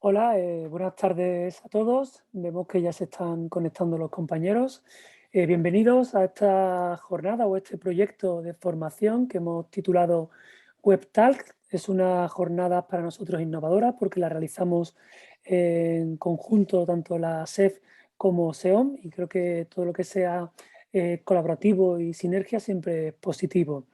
Hola, buenas tardes a todos. Vemos que ya se están conectando los compañeros. Bienvenidos a esta jornada o este proyecto de formación que hemos titulado WebTalk. Es una jornada para nosotros innovadora porque la realizamos en conjunto tanto la SEF como SEOM, y creo que todo lo que sea colaborativo y sinergia siempre es positivo.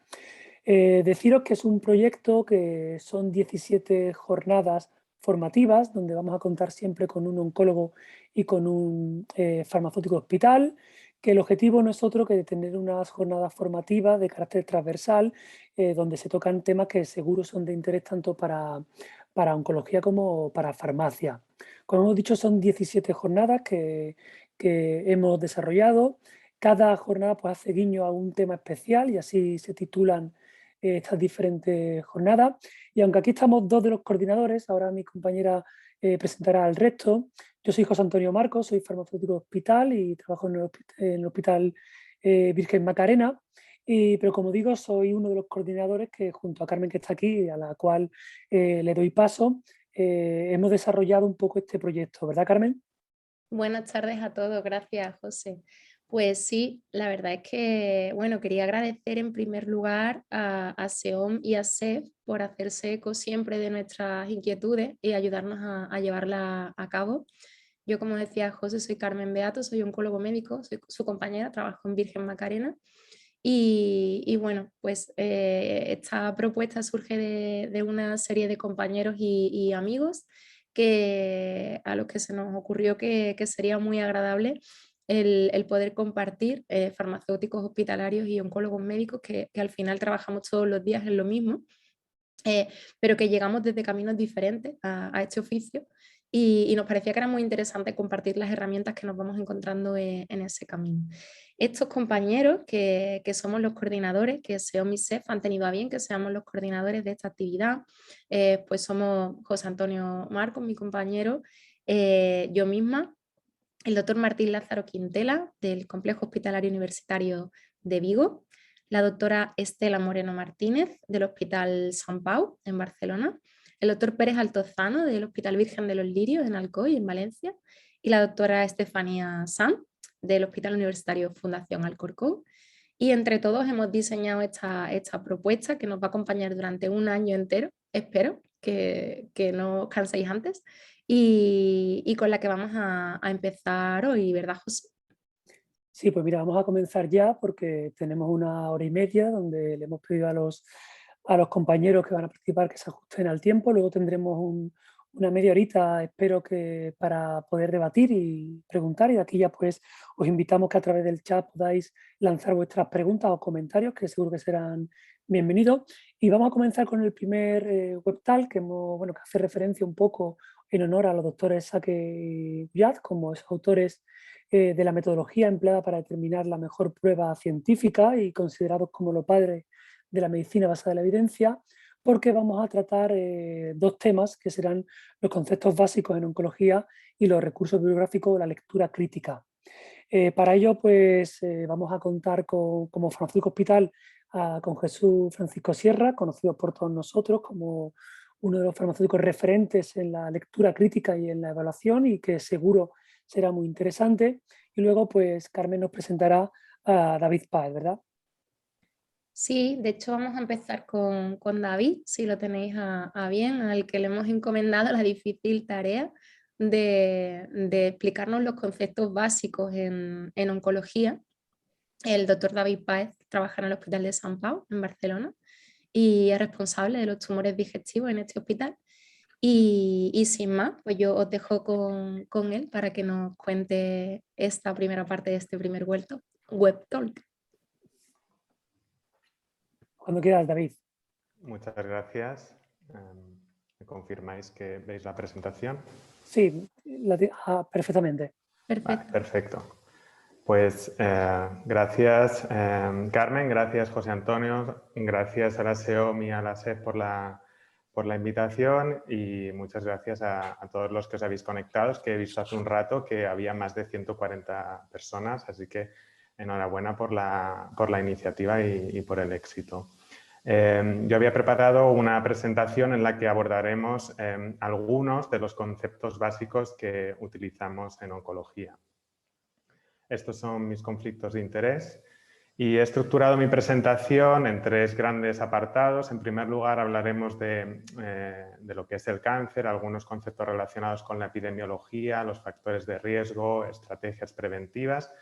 Deciros que es un proyecto que son 17 jornadas formativas, donde vamos a contar siempre con un oncólogo y con un farmacéutico hospital, que el objetivo no es otro que tener unas jornadas formativas de carácter transversal, donde se tocan temas que seguro son de interés tanto para oncología como para farmacia. Como hemos dicho, son 17 jornadas que hemos desarrollado. Cada jornada pues, hace guiño a un tema especial y así se titulan estas diferentes jornadas. Y aunque aquí estamos dos de los coordinadores, ahora mi compañera presentará al resto. Yo soy José Antonio Marcos, soy farmacéutico hospital y trabajo en el Hospital Virgen Macarena. Pero como digo, soy uno de los coordinadores que junto a Carmen, que está aquí, a la cual le doy paso, hemos desarrollado un poco este proyecto, ¿verdad, Carmen? Buenas tardes a todos, gracias, José. Pues sí, la verdad es que, bueno, quería agradecer en primer lugar a SEOM y a SEF por hacerse eco siempre de nuestras inquietudes y ayudarnos a llevarla a cabo. Yo, como decía José, soy Carmen Beato, soy oncólogo médico, soy su compañera, trabajo en Virgen Macarena. Y bueno, pues esta propuesta surge de una serie de compañeros y amigos a los que se nos ocurrió que sería muy agradable el poder compartir farmacéuticos hospitalarios y oncólogos médicos que al final trabajamos todos los días en lo mismo, eh, pero que llegamos desde caminos diferentes a este oficio y nos parecía que era muy interesante compartir las herramientas que nos vamos encontrando en ese camino. Estos compañeros que somos los coordinadores, que SEOM y SEF han tenido a bien que seamos los coordinadores de esta actividad, pues somos José Antonio Marcos, mi compañero, yo misma, el doctor Martín Lázaro Quintela, del Complejo Hospitalario Universitario de Vigo, la doctora Estela Moreno Martínez, del Hospital Sant Pau, en Barcelona, el doctor Pérez Altozano, del Hospital Virgen de los Lirios, en Alcoy, en Valencia, y la doctora Estefanía Sanz, del Hospital Universitario Fundación Alcorcón. Y entre todos hemos diseñado esta propuesta que nos va a acompañar durante un año entero, espero que no os canséis antes, y con la que vamos a empezar hoy, ¿verdad, José? Sí, pues mira, vamos a comenzar ya porque tenemos una hora y media donde le hemos pedido a los compañeros que van a participar que se ajusten al tiempo. Luego tendremos una media horita, espero que para poder debatir y preguntar. Y de aquí ya pues os invitamos que a través del chat podáis lanzar vuestras preguntas o comentarios, que seguro que serán bienvenidos. Y vamos a comenzar con el primer webtal bueno, que hace referencia un poco en honor a los doctores Sake y Yad, como autores de la metodología empleada para determinar la mejor prueba científica y considerados como los padres de la medicina basada en la evidencia, porque vamos a tratar dos temas que serán los conceptos básicos en oncología y los recursos bibliográficos de la lectura crítica. Para ello, pues vamos a contar como farmacéutico hospital con Jesús Francisco Sierra, conocido por todos nosotros como uno de los farmacéuticos referentes en la lectura crítica y en la evaluación, y que seguro será muy interesante. Y luego, pues Carmen nos presentará a David Páez, ¿verdad? Sí, de hecho vamos a empezar con David, si lo tenéis a bien, al que le hemos encomendado la difícil tarea de explicarnos los conceptos básicos en oncología. El doctor David Páez trabaja en el Hospital de Sant Pau, en Barcelona, y es responsable de los tumores digestivos en este hospital. Y sin más, pues yo os dejo con él para que nos cuente esta primera parte de este primer web talk. Cuando quieras, David. Muchas gracias. ¿Me confirmáis que veis la presentación? Sí, perfectamente. Vale, Perfecto. perfecto. Pues gracias Carmen, gracias José Antonio, gracias a la SEOM y a la SEF por la invitación, y muchas gracias a todos los que os habéis conectado. Es que he visto hace un rato que había más de 140 personas, así que enhorabuena por la iniciativa y por el éxito. Yo había preparado una presentación en la que abordaremos algunos de los conceptos básicos que utilizamos en oncología. Estos son mis conflictos de interés y he estructurado mi presentación en 3 grandes apartados. En primer lugar, hablaremos de lo que es el cáncer, algunos conceptos relacionados con la epidemiología, los factores de riesgo, estrategias preventivas.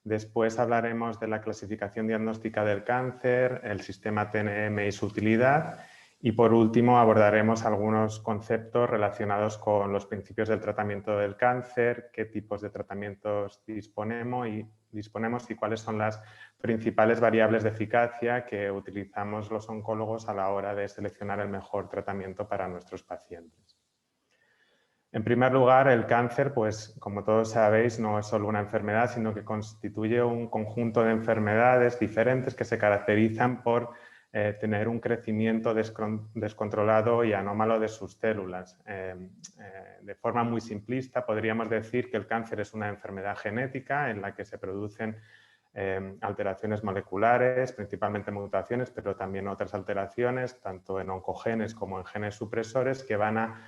Después hablaremos de la clasificación diagnóstica del cáncer, el sistema TNM y su utilidad. Y por último abordaremos algunos conceptos relacionados con los principios del tratamiento del cáncer, qué tipos de tratamientos disponemos y cuáles son las principales variables de eficacia que utilizamos los oncólogos a la hora de seleccionar el mejor tratamiento para nuestros pacientes. En primer lugar, el cáncer, pues como todos sabéis, no es solo una enfermedad, sino que constituye un conjunto de enfermedades diferentes que se caracterizan por tener un crecimiento descontrolado y anómalo de sus células. De forma muy simplista, podríamos decir que el cáncer es una enfermedad genética en la que se producen alteraciones moleculares, principalmente mutaciones, pero también otras alteraciones, tanto en oncogenes como en genes supresores, que van a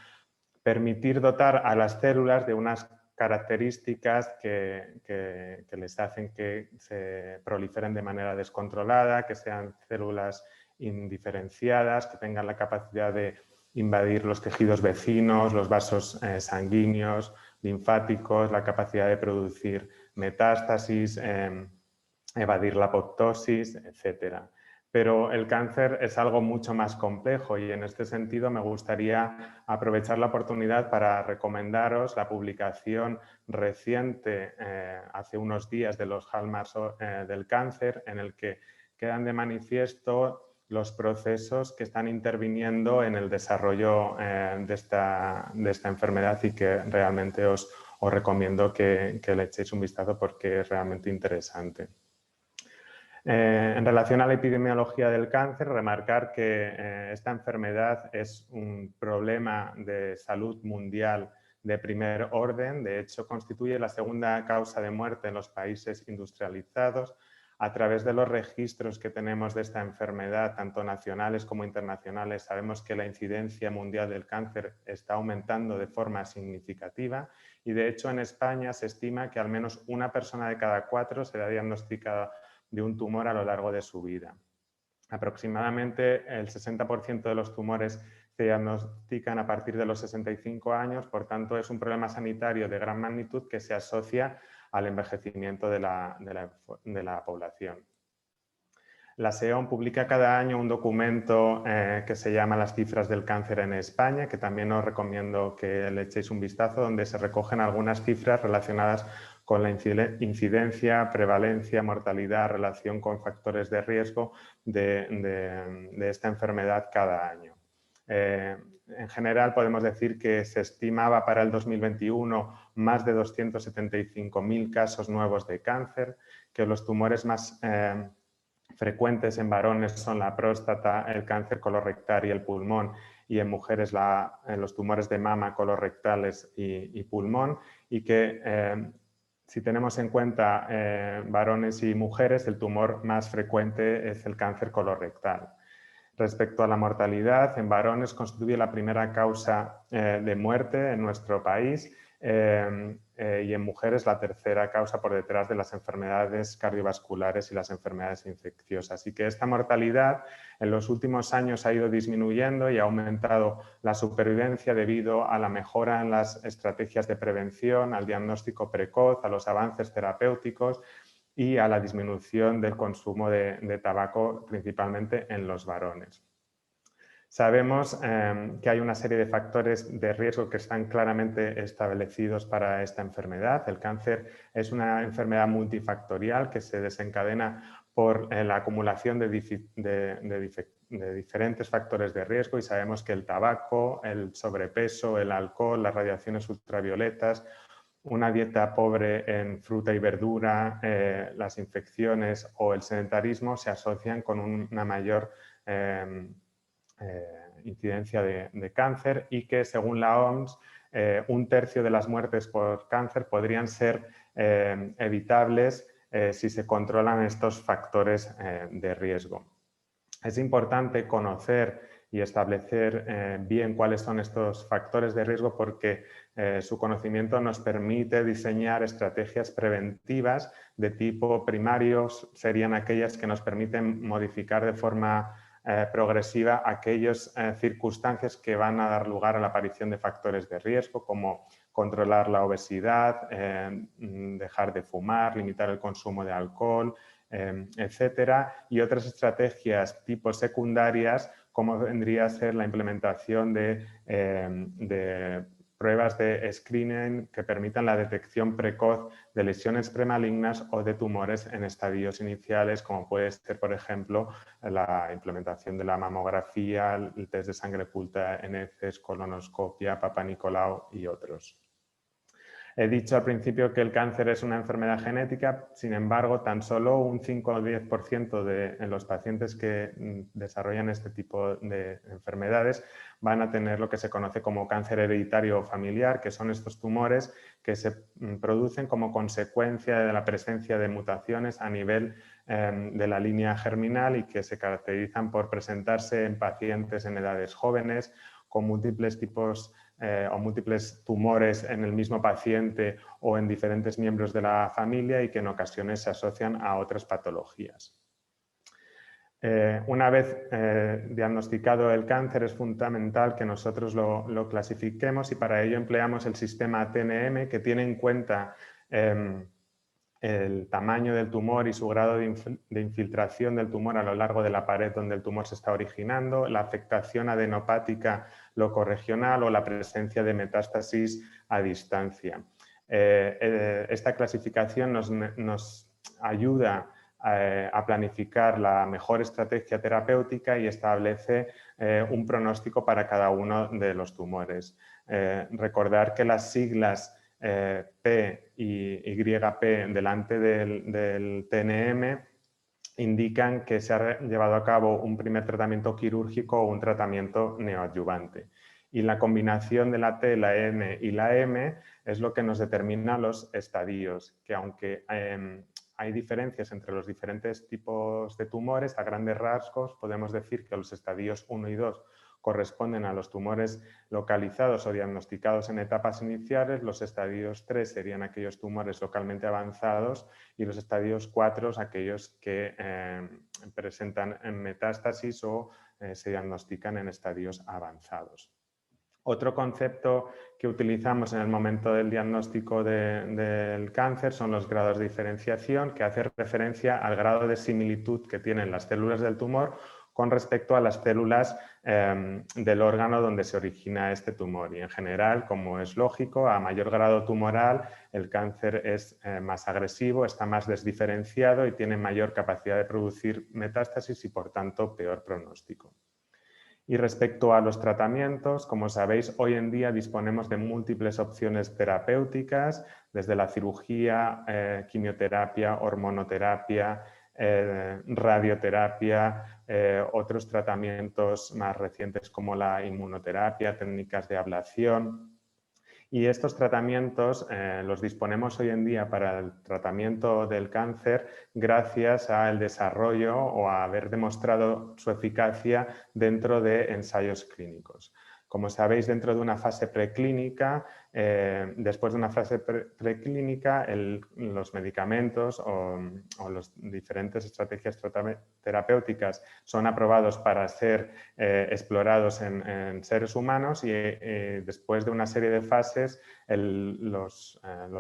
permitir dotar a las células de unas características que les hacen que se proliferen de manera descontrolada, que sean células indiferenciadas, que tengan la capacidad de invadir los tejidos vecinos, los vasos sanguíneos, linfáticos, la capacidad de producir metástasis, evadir la apoptosis, etc. Pero el cáncer es algo mucho más complejo y en este sentido me gustaría aprovechar la oportunidad para recomendaros la publicación reciente hace unos días de los hallmarks del cáncer, en el que quedan de manifiesto los procesos que están interviniendo en el desarrollo de esta enfermedad y que realmente os recomiendo que le echéis un vistazo porque es realmente interesante. En relación a la epidemiología del cáncer, remarcar que esta enfermedad es un problema de salud mundial de primer orden. De hecho, constituye la segunda causa de muerte en los países industrializados. A través de los registros que tenemos de esta enfermedad, tanto nacionales como internacionales, sabemos que la incidencia mundial del cáncer está aumentando de forma significativa y, de hecho, en España se estima que al menos una persona de cada 4 será diagnosticada de un tumor a lo largo de su vida. Aproximadamente el 60% de los tumores se diagnostican a partir de los 65 años, por tanto es un problema sanitario de gran magnitud que se asocia al envejecimiento de la población. La SEOM publica cada año un documento que se llama Las cifras del cáncer en España, que también os recomiendo que le echéis un vistazo, donde se recogen algunas cifras relacionadas con la incidencia, prevalencia, mortalidad, relación con factores de riesgo de esta enfermedad cada año. En general podemos decir que se estimaba para el 2021 más de 275.000 casos nuevos de cáncer, que los tumores más frecuentes en varones son la próstata, el cáncer colorectal y el pulmón, y en mujeres los tumores de mama, colorectales y pulmón, y que si tenemos en cuenta varones y mujeres, el tumor más frecuente es el cáncer colorectal. Respecto a la mortalidad, en varones constituye la primera causa de muerte en nuestro país y en mujeres la tercera causa por detrás de las enfermedades cardiovasculares y las enfermedades infecciosas. Y que esta mortalidad en los últimos años ha ido disminuyendo y ha aumentado la supervivencia debido a la mejora en las estrategias de prevención, al diagnóstico precoz, a los avances terapéuticos y a la disminución del consumo de tabaco, principalmente en los varones. Sabemos que hay una serie de factores de riesgo que están claramente establecidos para esta enfermedad. El cáncer es una enfermedad multifactorial que se desencadena por la acumulación de diferentes factores de riesgo y sabemos que el tabaco, el sobrepeso, el alcohol, las radiaciones ultravioletas, una dieta pobre en fruta y verdura, las infecciones o el sedentarismo se asocian con una mayor incidencia de cáncer y que según la OMS 1/3 de las muertes por cáncer podrían ser evitables si se controlan estos factores de riesgo. Es importante conocer y establecer bien cuáles son estos factores de riesgo porque su conocimiento nos permite diseñar estrategias preventivas de tipo primarios, serían aquellas que nos permiten modificar de forma progresiva aquellas circunstancias que van a dar lugar a la aparición de factores de riesgo, como controlar la obesidad, dejar de fumar, limitar el consumo de alcohol, etcétera, y otras estrategias tipo secundarias, como vendría a ser la implementación de pruebas de screening que permitan la detección precoz de lesiones premalignas o de tumores en estadios iniciales, como puede ser, por ejemplo, la implementación de la mamografía, el test de sangre oculta en heces, colonoscopia, Papa Nicolau y otros. He dicho al principio que el cáncer es una enfermedad genética, sin embargo, tan solo un 5 o 10% de los pacientes que desarrollan este tipo de enfermedades van a tener lo que se conoce como cáncer hereditario o familiar, que son estos tumores que se producen como consecuencia de la presencia de mutaciones a nivel de la línea germinal y que se caracterizan por presentarse en pacientes en edades jóvenes con múltiples tipos o múltiples tumores en el mismo paciente o en diferentes miembros de la familia y que en ocasiones se asocian a otras patologías. Una vez diagnosticado el cáncer es fundamental que nosotros lo clasifiquemos y para ello empleamos el sistema TNM que tiene en cuenta el tamaño del tumor y su grado de infiltración del tumor a lo largo de la pared donde el tumor se está originando, la afectación adenopática locorregional o la presencia de metástasis a distancia. Esta clasificación nos ayuda a planificar la mejor estrategia terapéutica y establece un pronóstico para cada uno de los tumores. Recordar que las siglas P y YP delante del TNM indican que se ha llevado a cabo un primer tratamiento quirúrgico o un tratamiento neoadyuvante. Y la combinación de la T, la N y la M es lo que nos determina los estadios, que aunque hay diferencias entre los diferentes tipos de tumores, a grandes rasgos podemos decir que los estadios 1 y 2 corresponden a los tumores localizados o diagnosticados en etapas iniciales, los estadios 3 serían aquellos tumores localmente avanzados y los estadios 4 aquellos que presentan metástasis o se diagnostican en estadios avanzados. Otro concepto que utilizamos en el momento del diagnóstico del cáncer son los grados de diferenciación, que hace referencia al grado de similitud que tienen las células del tumor con respecto a las células del órgano donde se origina este tumor. Y en general, como es lógico, a mayor grado tumoral el cáncer es más agresivo, está más desdiferenciado y tiene mayor capacidad de producir metástasis y por tanto peor pronóstico. Y respecto a los tratamientos, como sabéis, hoy en día disponemos de múltiples opciones terapéuticas, desde la cirugía, quimioterapia, hormonoterapia, radioterapia, otros tratamientos más recientes como la inmunoterapia, técnicas de ablación. Y estos tratamientos los disponemos hoy en día para el tratamiento del cáncer gracias al desarrollo o a haber demostrado su eficacia dentro de ensayos clínicos. Como sabéis, dentro de una fase preclínica, después de una fase preclínica, los medicamentos o las diferentes estrategias terapéuticas son aprobados para ser explorados en seres humanos y después de una serie de fases los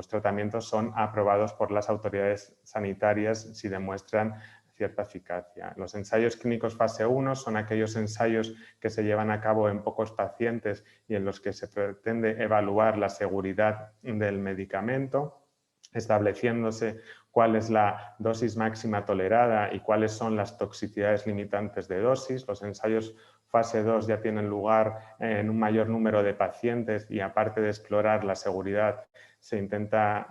tratamientos son aprobados por las autoridades sanitarias si demuestran cierta eficacia. Los ensayos clínicos fase 1 son aquellos ensayos que se llevan a cabo en pocos pacientes y en los que se pretende evaluar la seguridad del medicamento, estableciéndose cuál es la dosis máxima tolerada y cuáles son las toxicidades limitantes de dosis. Los ensayos fase 2 ya tienen lugar en un mayor número de pacientes y aparte de explorar la seguridad, se intenta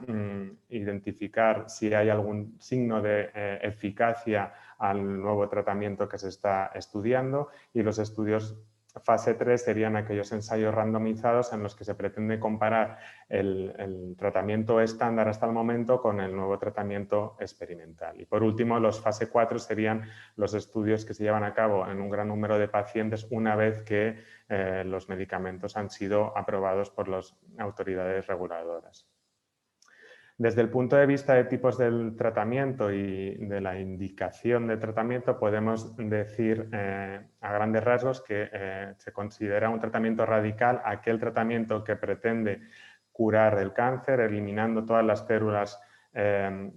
identificar si hay algún signo de eficacia al nuevo tratamiento que se está estudiando y los estudios fase 3 serían aquellos ensayos randomizados en los que se pretende comparar el tratamiento estándar hasta el momento con el nuevo tratamiento experimental. Y por último, los fase 4 serían los estudios que se llevan a cabo en un gran número de pacientes una vez que los medicamentos han sido aprobados por las autoridades reguladoras. Desde el punto de vista de tipos del tratamiento y de la indicación de tratamiento, podemos decir a grandes rasgos que se considera un tratamiento radical aquel tratamiento que pretende curar el cáncer, eliminando todas las células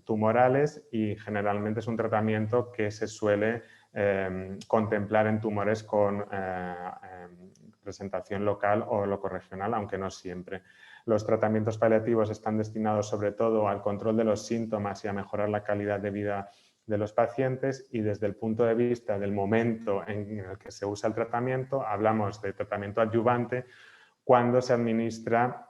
tumorales, y generalmente es un tratamiento que se suele contemplar en tumores con presentación local o locorregional, aunque no siempre. Los tratamientos paliativos están destinados sobre todo al control de los síntomas y a mejorar la calidad de vida de los pacientes, y desde el punto de vista del momento en el que se usa el tratamiento, hablamos de tratamiento adyuvante cuando se administra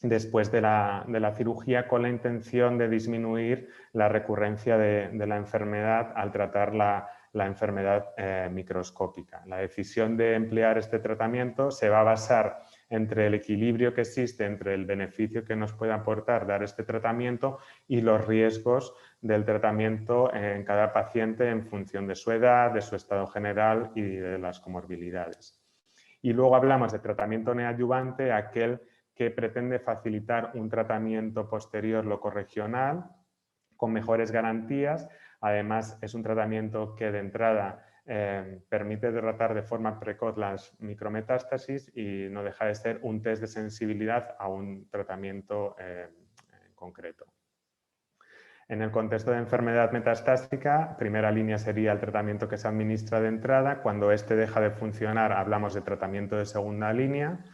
después de la cirugía con la intención de disminuir la recurrencia de la enfermedad al tratar la enfermedad microscópica. La decisión de emplear este tratamiento se va a basar entre el equilibrio que existe entre el beneficio que nos puede aportar dar este tratamiento y los riesgos del tratamiento en cada paciente en función de su edad, de su estado general y de las comorbilidades. Y luego hablamos de tratamiento neoadyuvante, aquel que pretende facilitar un tratamiento posterior locorregional con mejores garantías. Además, es un tratamiento que de entrada permite tratar de forma precoz las micrometástasis y no deja de ser un test de sensibilidad a un tratamiento concreto. En el contexto de enfermedad metastásica, primera línea sería el tratamiento que se administra de entrada. Cuando este deja de funcionar, hablamos de tratamiento de segunda línea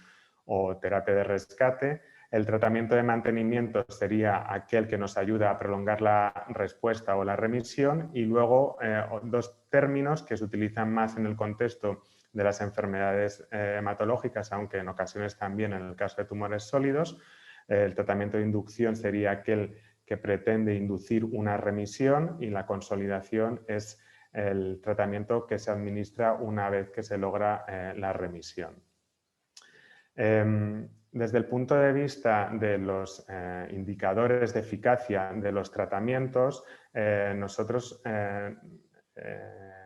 o terapia de rescate. El tratamiento de mantenimiento sería aquel que nos ayuda a prolongar la respuesta o la remisión, y luego dos términos que se utilizan más en el contexto de las enfermedades hematológicas, aunque en ocasiones también en el caso de tumores sólidos. El tratamiento de inducción sería aquel que pretende inducir una remisión, y la consolidación es el tratamiento que se administra una vez que se logra la remisión. Desde el punto de vista de los indicadores de eficacia de los tratamientos, nosotros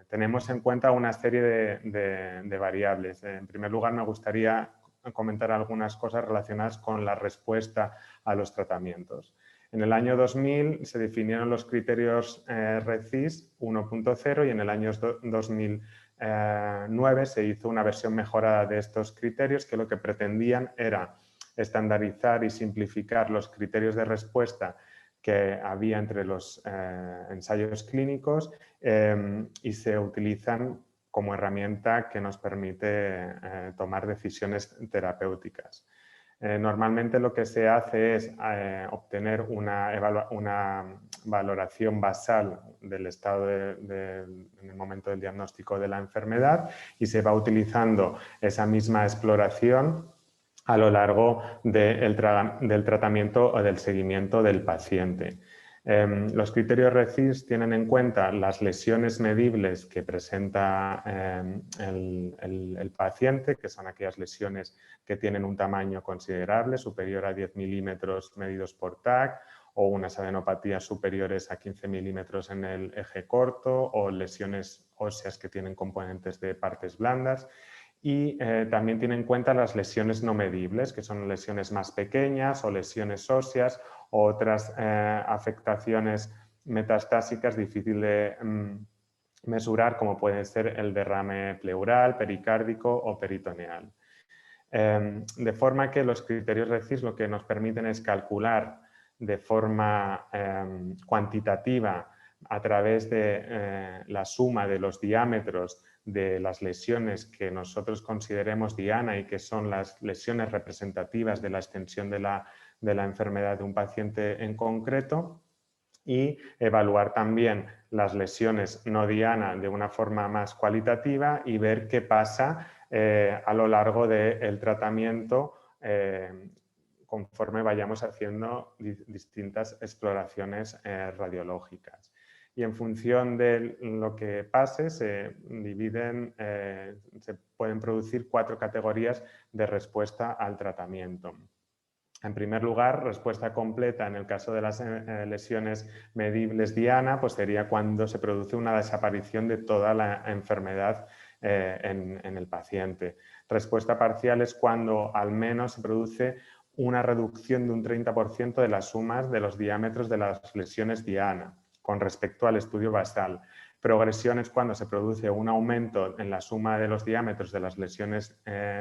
tenemos en cuenta una serie de variables. En primer lugar, me gustaría comentar algunas cosas relacionadas con la respuesta a los tratamientos. En el año 2000 se definieron los criterios RECIST 1.0 y en el año 2009 se hizo una versión mejorada de estos criterios, que lo que pretendían era estandarizar y simplificar los criterios de respuesta que había entre los ensayos clínicos y se utilizan como herramienta que nos permite tomar decisiones terapéuticas. Normalmente lo que se hace es obtener una valoración basal del estado en el momento del diagnóstico de la enfermedad, y se va utilizando esa misma exploración a lo largo del tratamiento o del seguimiento del paciente. Los criterios RECIST tienen en cuenta las lesiones medibles que presenta el paciente, que son aquellas lesiones que tienen un tamaño considerable, superior a 10 milímetros medidos por TAC, o unas adenopatías superiores a 15 milímetros en el eje corto, o lesiones óseas que tienen componentes de partes blandas. Y también tiene en cuenta las lesiones no medibles, que son lesiones más pequeñas o lesiones óseas o otras afectaciones metastásicas difíciles de mesurar, como pueden ser el derrame pleural, pericárdico o peritoneal. De forma que los criterios RECIST lo que nos permiten es calcular de forma cuantitativa, a través de la suma de los diámetros de las lesiones que nosotros consideremos diana y que son las lesiones representativas de la extensión de la enfermedad de un paciente en concreto, y evaluar también las lesiones no diana de una forma más cualitativa y ver qué pasa a lo largo del tratamiento conforme vayamos haciendo distintas exploraciones radiológicas. y en función de lo que pase se pueden producir 4 categorías de respuesta al tratamiento. En primer lugar, respuesta completa en el caso de las lesiones medibles diana, pues sería cuando se produce una desaparición de toda la enfermedad en el paciente. Respuesta parcial es cuando al menos se produce una reducción de un 30% de las sumas de los diámetros de las lesiones diana con respecto al estudio basal. Progresión es cuando se produce un aumento en la suma de los diámetros de las lesiones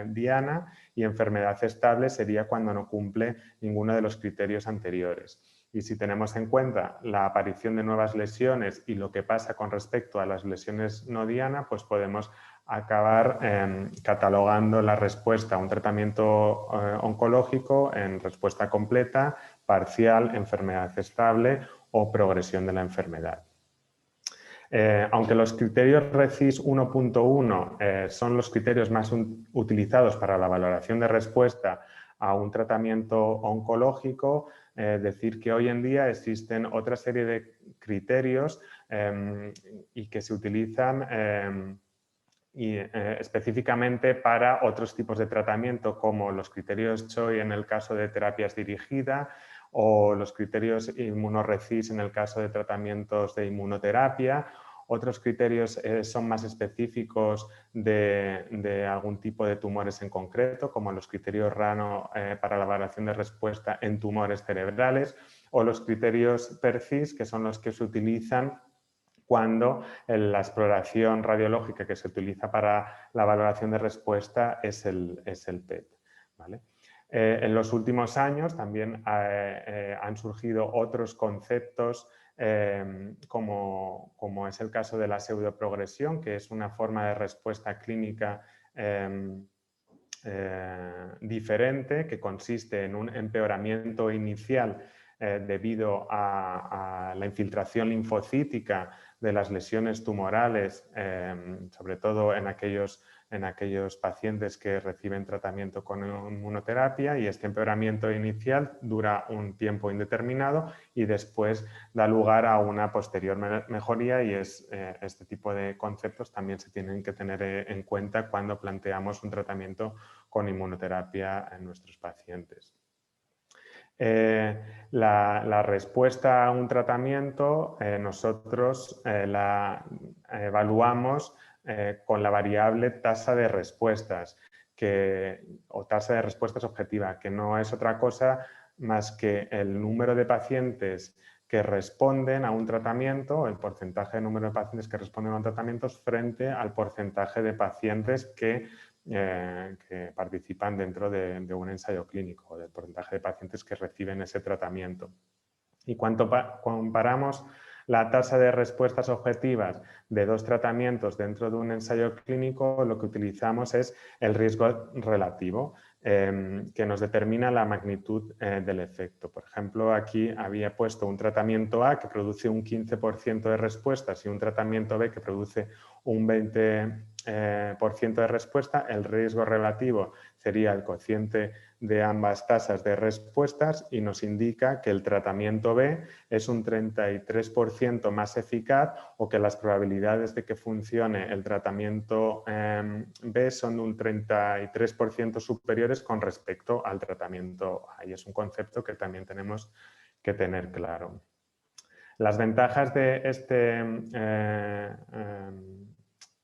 diana, y enfermedad estable sería cuando no cumple ninguno de los criterios anteriores. Y si tenemos en cuenta la aparición de nuevas lesiones y lo que pasa con respecto a las lesiones no diana, pues podemos acabar catalogando la respuesta a un tratamiento oncológico en respuesta completa, parcial, enfermedad estable o progresión de la enfermedad. Aunque los criterios RECIST 1.1 son los criterios más utilizados para la valoración de respuesta a un tratamiento oncológico, decir que hoy en día existen otra serie de criterios y que se utilizan específicamente para otros tipos de tratamiento, como los criterios CHOI en el caso de terapias dirigidas o los criterios inmunoRECIST en el caso de tratamientos de inmunoterapia. Otros criterios son más específicos de algún tipo de tumores en concreto, como los criterios RANO para la valoración de respuesta en tumores cerebrales, o los criterios PERCIS, que son los que se utilizan cuando la exploración radiológica que se utiliza para la valoración de respuesta es el PET. ¿Vale? En los últimos años también han surgido otros conceptos como es el caso de la pseudoprogresión, que es una forma de respuesta clínica diferente, que consiste en un empeoramiento inicial debido a la infiltración linfocítica de las lesiones tumorales, sobre todo en aquellos pacientes que reciben tratamiento con inmunoterapia, y este empeoramiento inicial dura un tiempo indeterminado y después da lugar a una posterior mejoría, y este tipo de conceptos también se tienen que tener en cuenta cuando planteamos un tratamiento con inmunoterapia en nuestros pacientes. La respuesta a un tratamiento nosotros la evaluamos con la variable tasa de respuestas o tasa de respuestas objetiva, que no es otra cosa más que el número de pacientes que responden a un tratamiento, el porcentaje de número de pacientes que responden a un tratamiento frente al porcentaje de pacientes que participan dentro de un ensayo clínico, del porcentaje de pacientes que reciben ese tratamiento. Y cuando comparamos la tasa de respuestas objetivas de dos tratamientos dentro de un ensayo clínico, lo que utilizamos es el riesgo relativo, que nos determina la magnitud del efecto. Por ejemplo, aquí había puesto un tratamiento A que produce un 15% de respuestas y un tratamiento B que produce un 20% de respuesta. El riesgo relativo sería el cociente de ambas tasas de respuestas y nos indica que el tratamiento B es un 33% más eficaz, o que las probabilidades de que funcione el tratamiento B son de un 33% superiores con respecto al tratamiento A, y es un concepto que también tenemos que tener claro. Las ventajas de este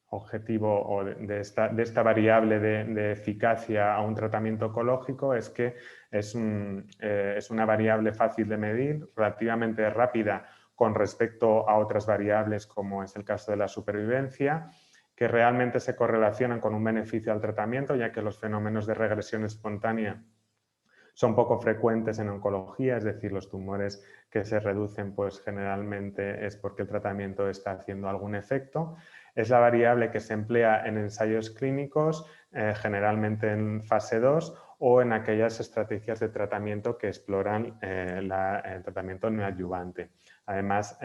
objetivo o de esta variable de eficacia a un tratamiento oncológico es que es una variable fácil de medir, relativamente rápida con respecto a otras variables, como es el caso de la supervivencia, que realmente se correlacionan con un beneficio al tratamiento, ya que los fenómenos de regresión espontánea son poco frecuentes en oncología, es decir, los tumores que se reducen pues generalmente es porque el tratamiento está haciendo algún efecto. Es la variable que se emplea en ensayos clínicos, generalmente en fase 2, o en aquellas estrategias de tratamiento que exploran el tratamiento neoadyuvante. Además,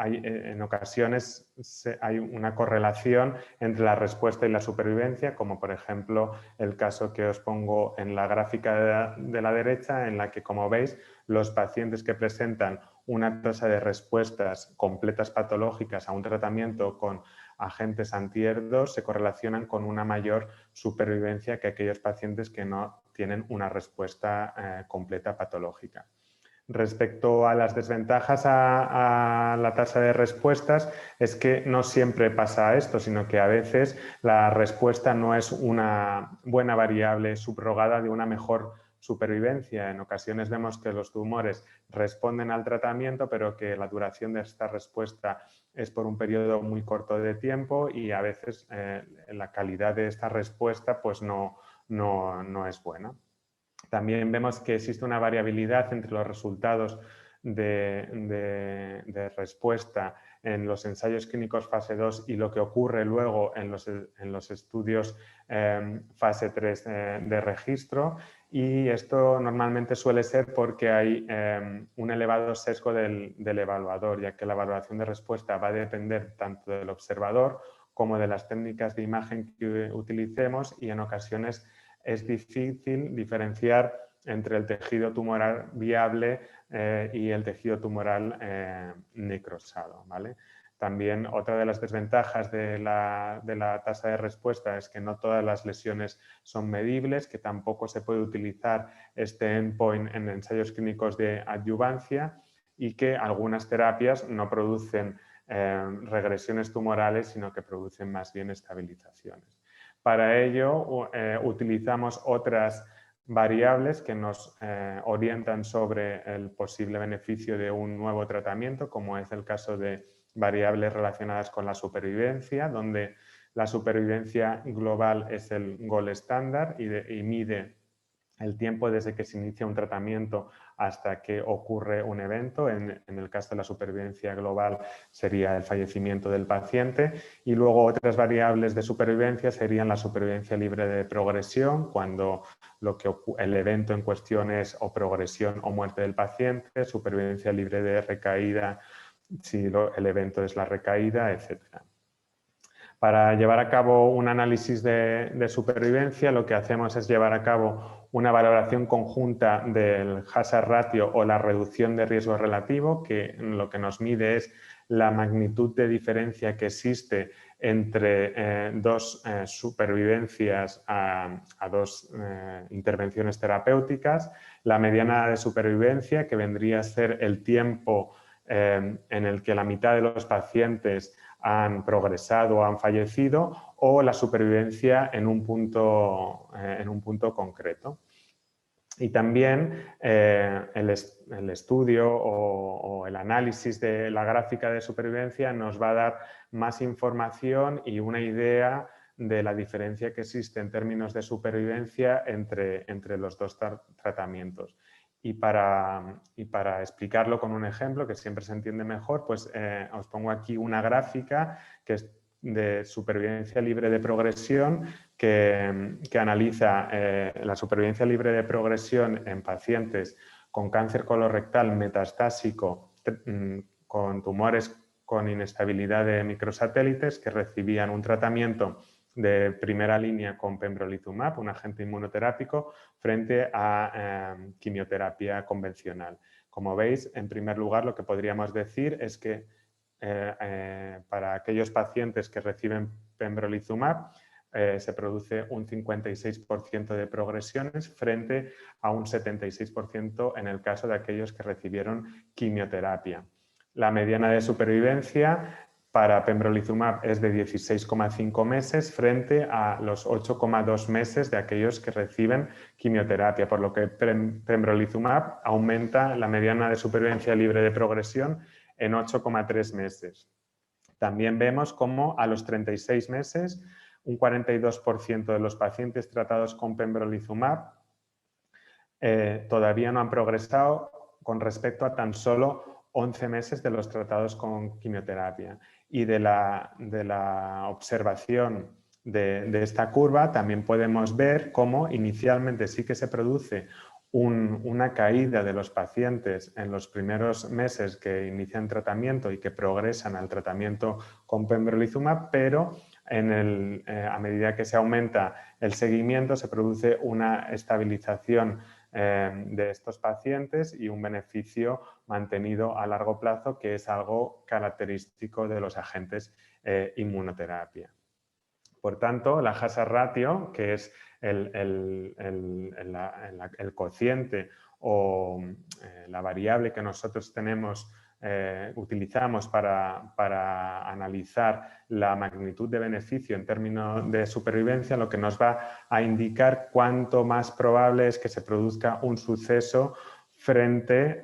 en ocasiones hay una correlación entre la respuesta y la supervivencia, como por ejemplo el caso que os pongo en la gráfica de la derecha, en la que, como veis, los pacientes que presentan una tasa de respuestas completas patológicas a un tratamiento con agentes anti-ER2 se correlacionan con una mayor supervivencia que aquellos pacientes que no tienen una respuesta completa patológica. Respecto a las desventajas a la tasa de respuestas, es que no siempre pasa esto, sino que a veces la respuesta no es una buena variable subrogada de una mejor supervivencia. En ocasiones vemos que los tumores responden al tratamiento, pero que la duración de esta respuesta es por un periodo muy corto de tiempo y a veces la calidad de esta respuesta pues no es buena. También vemos que existe una variabilidad entre los resultados de respuesta en los ensayos clínicos fase 2 y lo que ocurre luego en los estudios fase 3 de registro, y esto normalmente suele ser porque hay un elevado sesgo del evaluador, ya que la valoración de respuesta va a depender tanto del observador como de las técnicas de imagen que utilicemos, y en ocasiones es difícil diferenciar entre el tejido tumoral viable y el tejido tumoral necrosado, ¿vale? También otra de las desventajas de la tasa de respuesta es que no todas las lesiones son medibles, que tampoco se puede utilizar este endpoint en ensayos clínicos de adyuvancia y que algunas terapias no producen regresiones tumorales, sino que producen más bien estabilizaciones. Para ello utilizamos otras variables que nos orientan sobre el posible beneficio de un nuevo tratamiento, como es el caso de variables relacionadas con la supervivencia, donde la supervivencia global es el gold estándar y mide el tiempo desde que se inicia un tratamiento hasta que ocurre un evento. En el caso de la supervivencia global sería el fallecimiento del paciente, y luego otras variables de supervivencia serían la supervivencia libre de progresión, cuando el evento en cuestión es o progresión o muerte del paciente, supervivencia libre de recaída si el evento es la recaída, etc. Para llevar a cabo un análisis de supervivencia, lo que hacemos es llevar a cabo una valoración conjunta del hazard ratio o la reducción de riesgo relativo, que lo que nos mide es la magnitud de diferencia que existe entre dos supervivencias a dos intervenciones terapéuticas, la mediana de supervivencia, que vendría a ser el tiempo en el que la mitad de los pacientes han progresado o han fallecido, o la supervivencia en un punto concreto. Y también el estudio o el análisis de la gráfica de supervivencia nos va a dar más información y una idea de la diferencia que existe en términos de supervivencia entre los dos tratamientos. Y para explicarlo con un ejemplo que siempre se entiende mejor, pues os pongo aquí una gráfica que es de supervivencia libre de progresión que analiza la supervivencia libre de progresión en pacientes con cáncer colorectal metastásico con tumores con inestabilidad de microsatélites que recibían un tratamiento de primera línea con pembrolizumab, un agente inmunoterápico, frente a quimioterapia convencional. Como veis, en primer lugar, lo que podríamos decir es que para aquellos pacientes que reciben pembrolizumab se produce un 56% de progresiones frente a un 76% en el caso de aquellos que recibieron quimioterapia. La mediana de supervivencia para pembrolizumab es de 16,5 meses frente a los 8,2 meses de aquellos que reciben quimioterapia, por lo que pembrolizumab aumenta la mediana de supervivencia libre de progresión en 8,3 meses. También vemos cómo a los 36 meses un 42% de los pacientes tratados con pembrolizumab todavía no han progresado con respecto a tan solo 11 meses de los tratados con quimioterapia. Y de la observación de esta curva también podemos ver cómo inicialmente sí que se produce una caída de los pacientes en los primeros meses que inician tratamiento y que progresan al tratamiento con pembrolizumab, pero a medida que se aumenta el seguimiento se produce una estabilización de estos pacientes y un beneficio mantenido a largo plazo, que es algo característico de los agentes inmunoterapia. Por tanto, la hazard ratio, que es el cociente o la variable que nosotros utilizamos para analizar la magnitud de beneficio en términos de supervivencia, lo que nos va a indicar cuánto más probable es que se produzca un suceso frente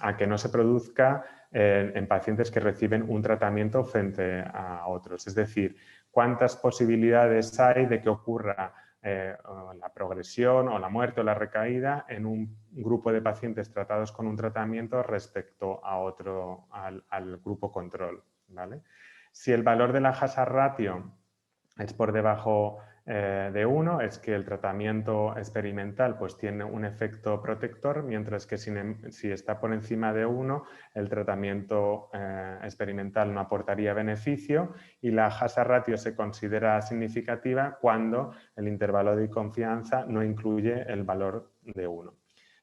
a que no se produzca en pacientes que reciben un tratamiento frente a otros. Es decir, cuántas posibilidades hay de que ocurra la progresión o la muerte o la recaída en un grupo de pacientes tratados con un tratamiento respecto a otro, al grupo control, ¿vale? Si el valor de la hazard ratio es por debajo de 1, es que el tratamiento experimental pues, tiene un efecto protector, mientras que si está por encima de 1, el tratamiento experimental no aportaría beneficio, y la hazard ratio se considera significativa cuando el intervalo de confianza no incluye el valor de 1.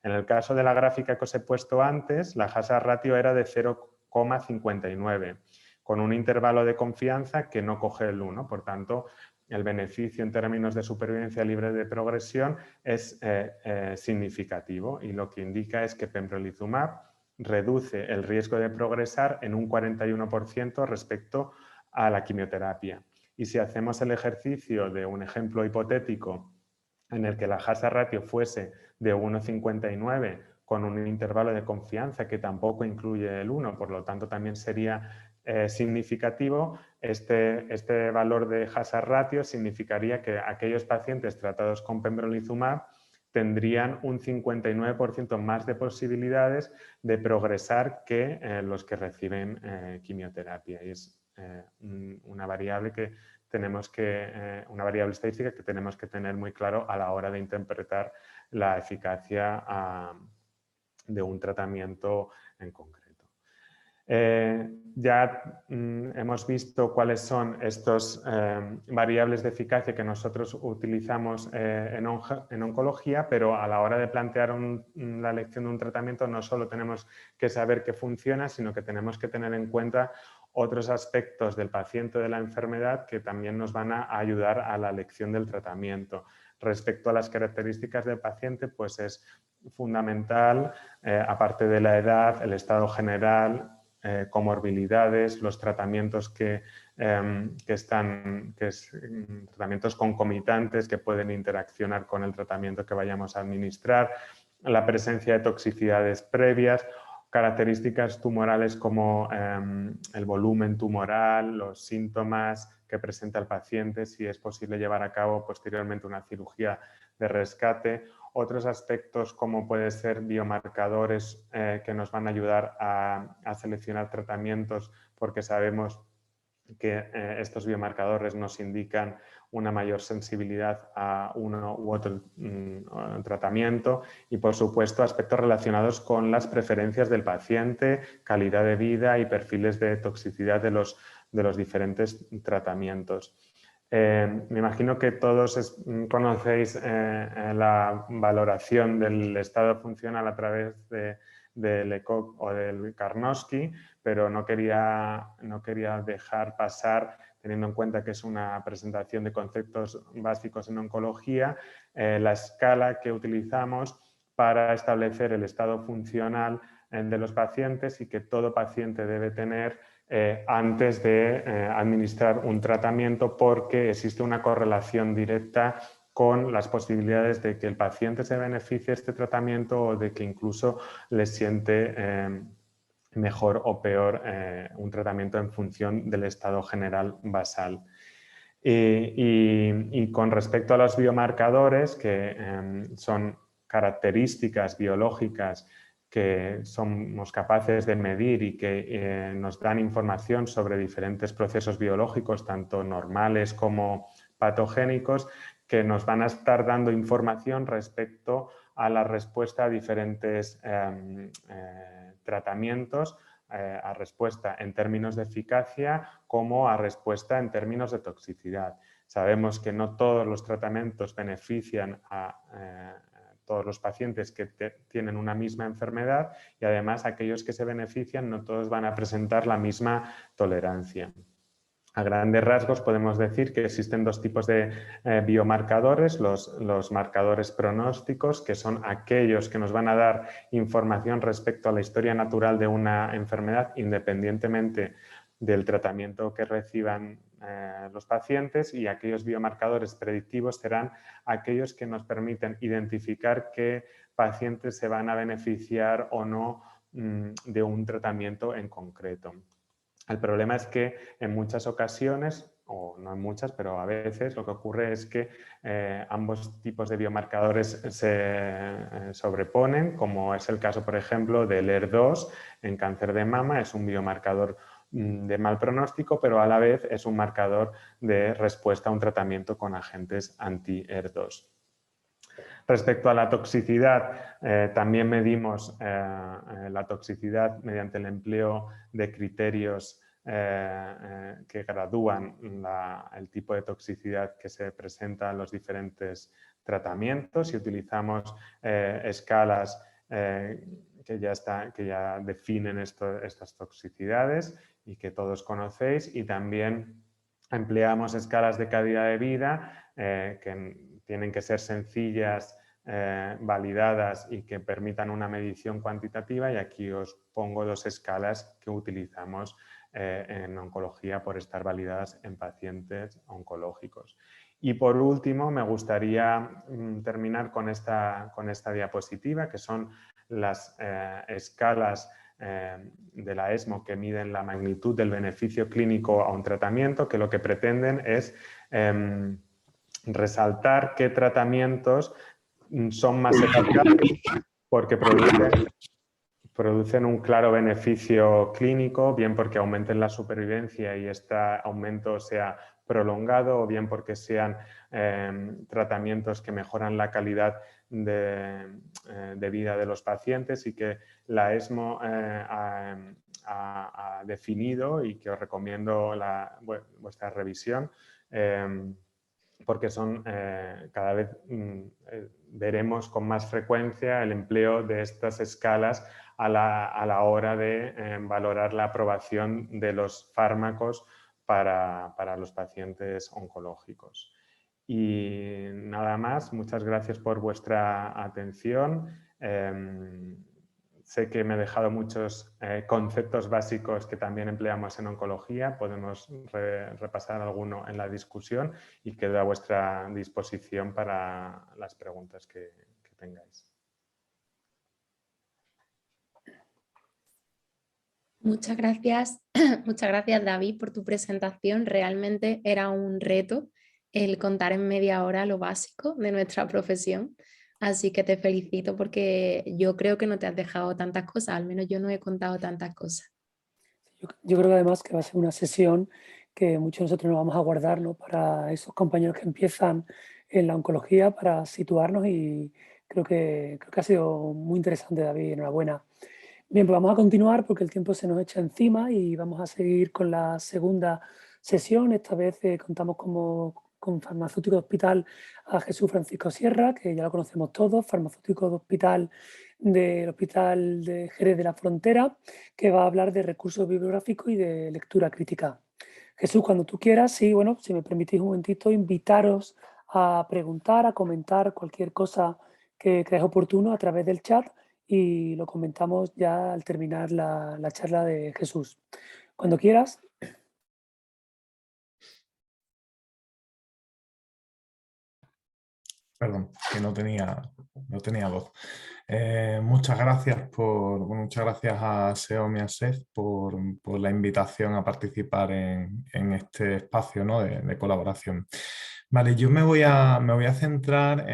En el caso de la gráfica que os he puesto antes, la hazard ratio era de 0,59, con un intervalo de confianza que no coge el 1, por tanto, el beneficio en términos de supervivencia libre de progresión es significativo, y lo que indica es que pembrolizumab reduce el riesgo de progresar en un 41% respecto a la quimioterapia. Y si hacemos el ejercicio de un ejemplo hipotético en el que la hazard ratio fuese de 1,59 con un intervalo de confianza que tampoco incluye el 1, por lo tanto también sería significativo, este valor de hazard ratio significaría que aquellos pacientes tratados con pembrolizumab tendrían un 59% más de posibilidades de progresar que los que reciben quimioterapia. Y es una variable una variable estadística que tenemos que tener muy claro a la hora de interpretar la eficacia de un tratamiento en concreto. Ya hemos visto cuáles son estas variables de eficacia que nosotros utilizamos en oncología, pero a la hora de plantear la elección de un tratamiento no solo tenemos que saber que funciona, sino que tenemos que tener en cuenta otros aspectos del paciente, de la enfermedad, que también nos van a ayudar a la elección del tratamiento. Respecto a las características del paciente, pues es fundamental, aparte de la edad, el estado general, comorbilidades, los tratamientos tratamientos concomitantes que pueden interaccionar con el tratamiento que vayamos a administrar, la presencia de toxicidades previas, características tumorales como el volumen tumoral, los síntomas que presenta el paciente, si es posible llevar a cabo posteriormente una cirugía de rescate. Otros aspectos como pueden ser biomarcadores que nos van a ayudar a seleccionar tratamientos, porque sabemos que estos biomarcadores nos indican una mayor sensibilidad a uno u otro tratamiento, y por supuesto aspectos relacionados con las preferencias del paciente, calidad de vida y perfiles de toxicidad de los diferentes tratamientos. Me imagino que todos conocéis la valoración del estado funcional a través del ECOG o del Karnofsky, pero no quería dejar pasar, teniendo en cuenta que es una presentación de conceptos básicos en oncología, la escala que utilizamos para establecer el estado funcional de los pacientes, y que todo paciente debe tener antes de administrar un tratamiento, porque existe una correlación directa con las posibilidades de que el paciente se beneficie de este tratamiento o de que incluso le siente mejor o peor un tratamiento en función del estado general basal. Y con respecto a los biomarcadores, que son características biológicas que somos capaces de medir y que nos dan información sobre diferentes procesos biológicos, tanto normales como patogénicos, que nos van a estar dando información respecto a la respuesta a diferentes tratamientos, a respuesta en términos de eficacia como a respuesta en términos de toxicidad. Sabemos que no todos los tratamientos benefician a todos los pacientes que tienen una misma enfermedad y además aquellos que se benefician no todos van a presentar la misma tolerancia. A grandes rasgos podemos decir que existen dos tipos de biomarcadores, los marcadores pronósticos, que son aquellos que nos van a dar información respecto a la historia natural de una enfermedad independientemente del tratamiento que reciban los pacientes, y aquellos biomarcadores predictivos serán aquellos que nos permiten identificar qué pacientes se van a beneficiar o no de un tratamiento en concreto. El problema es que en muchas ocasiones, o no en muchas, pero a veces lo que ocurre es que ambos tipos de biomarcadores se sobreponen, como es el caso, por ejemplo, del ER2 en cáncer de mama. Es un biomarcador de mal pronóstico, pero a la vez es un marcador de respuesta a un tratamiento con agentes anti-ER2. Respecto a la toxicidad, también medimos la toxicidad mediante el empleo de criterios que gradúan el tipo de toxicidad que se presenta en los diferentes tratamientos, y utilizamos escalas que ya definen estas toxicidades y que todos conocéis, y también empleamos escalas de calidad de vida que tienen que ser sencillas, validadas y que permitan una medición cuantitativa, y aquí os pongo dos escalas que utilizamos en oncología por estar validadas en pacientes oncológicos. Y por último, me gustaría terminar con esta diapositiva, que son las escalas de la ESMO que miden la magnitud del beneficio clínico a un tratamiento, que lo que pretenden es resaltar qué tratamientos son más eficaces porque producen un claro beneficio clínico, bien porque aumenten la supervivencia y este aumento sea prolongado, o bien porque sean tratamientos que mejoran la calidad de vida de los pacientes, y que la ESMO ha definido, y que os recomiendo vuestra revisión, porque son cada vez veremos con más frecuencia el empleo de estas escalas a la hora de valorar la aprobación de los fármacos para los pacientes oncológicos. Y nada más, muchas gracias por vuestra atención. Sé que me he dejado muchos conceptos básicos que también empleamos en oncología. Podemos repasar alguno en la discusión, y quedo a vuestra disposición para las preguntas que tengáis. Muchas gracias, David, por tu presentación. Realmente era un reto el contar en media hora lo básico de nuestra profesión. Así que te felicito, porque yo creo que no te has dejado tantas cosas, al menos yo no he contado tantas cosas. Yo creo que además que va a ser una sesión que muchos de nosotros nos vamos a guardar, ¿no?, para esos compañeros que empiezan en la oncología, para situarnos, y creo que ha sido muy interesante, David. Enhorabuena. Bien, pues vamos a continuar porque el tiempo se nos echa encima, y vamos a seguir con la segunda sesión. Esta vez contamos con farmacéutico de hospital a Jesús Francisco Sierra, que ya lo conocemos todos, farmacéutico de hospital del Hospital de Jerez de la Frontera, que va a hablar de recursos bibliográficos y de lectura crítica. Jesús, cuando tú quieras, sí, bueno, si me permitís un momentito, invitaros a preguntar, a comentar cualquier cosa que creáis oportuno a través del chat, y lo comentamos ya al terminar la charla de Jesús. Cuando quieras. Perdón, que no tenía voz. Muchas gracias a SEOM y a SEF por la invitación a participar en este espacio, ¿no?, de colaboración. Vale, yo me voy a centrar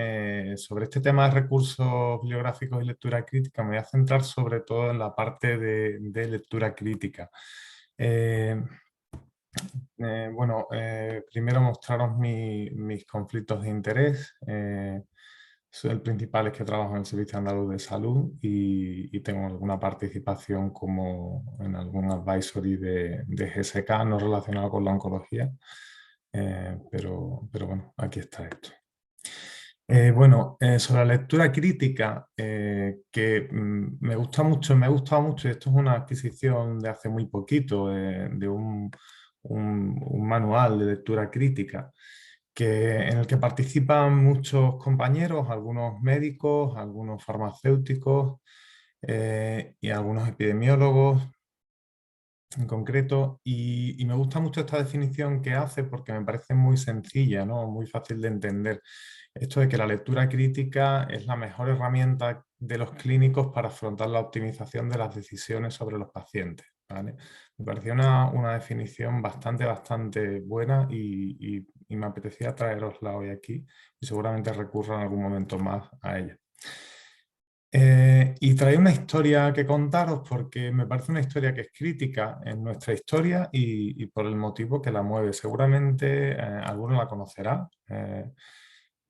sobre este tema de recursos bibliográficos y lectura crítica. Me voy a centrar sobre todo en la parte de lectura crítica. Bueno, primero mostraros mis conflictos de interés. Soy el principal, es que trabajo en el Servicio Andaluz de Salud y tengo alguna participación como en algún advisory de GSK no relacionado con la oncología, pero bueno, aquí está esto. Sobre la lectura crítica, que me gusta mucho, me ha gustado mucho, y esto es una adquisición de hace muy poquito, de un manual de lectura crítica, en el que participan muchos compañeros, algunos médicos, algunos farmacéuticos y algunos epidemiólogos en concreto, y me gusta mucho esta definición que hace porque me parece muy sencilla, ¿no? Muy fácil de entender. Esto de que la lectura crítica es la mejor herramienta de los clínicos para afrontar la optimización de las decisiones sobre los pacientes, ¿vale? Me pareció una definición bastante buena y me apetecía traerosla hoy aquí y seguramente recurro en algún momento más a ella. Y traía una historia que contaros porque me parece una historia que es crítica en nuestra historia y por el motivo que la mueve. Seguramente alguno la conocerá,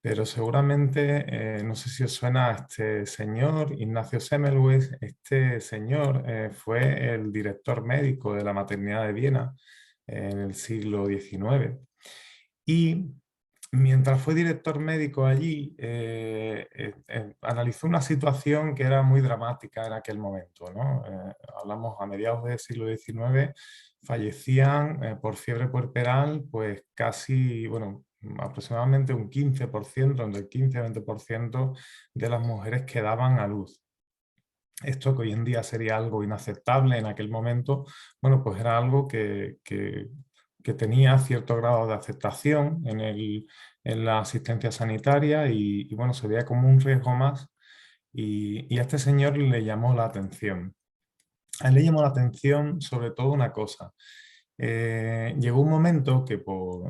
pero seguramente, no sé si os suena a este señor, Ignacio Semmelweis. Este señor fue el director médico de la maternidad de Viena en el siglo XIX. Y mientras fue director médico allí, analizó una situación que era muy dramática en aquel momento, ¿no? Hablamos a mediados del siglo XIX, fallecían por fiebre puerperal, pues casi, bueno, aproximadamente un 15%, entre el 15 y el 20% de las mujeres que daban a luz. Esto que hoy en día sería algo inaceptable, en aquel momento, bueno, pues era algo que tenía cierto grado de aceptación en la asistencia sanitaria y bueno, se veía como un riesgo más y a este señor le llamó la atención. A él le llamó la atención sobre todo una cosa. Llegó un momento que,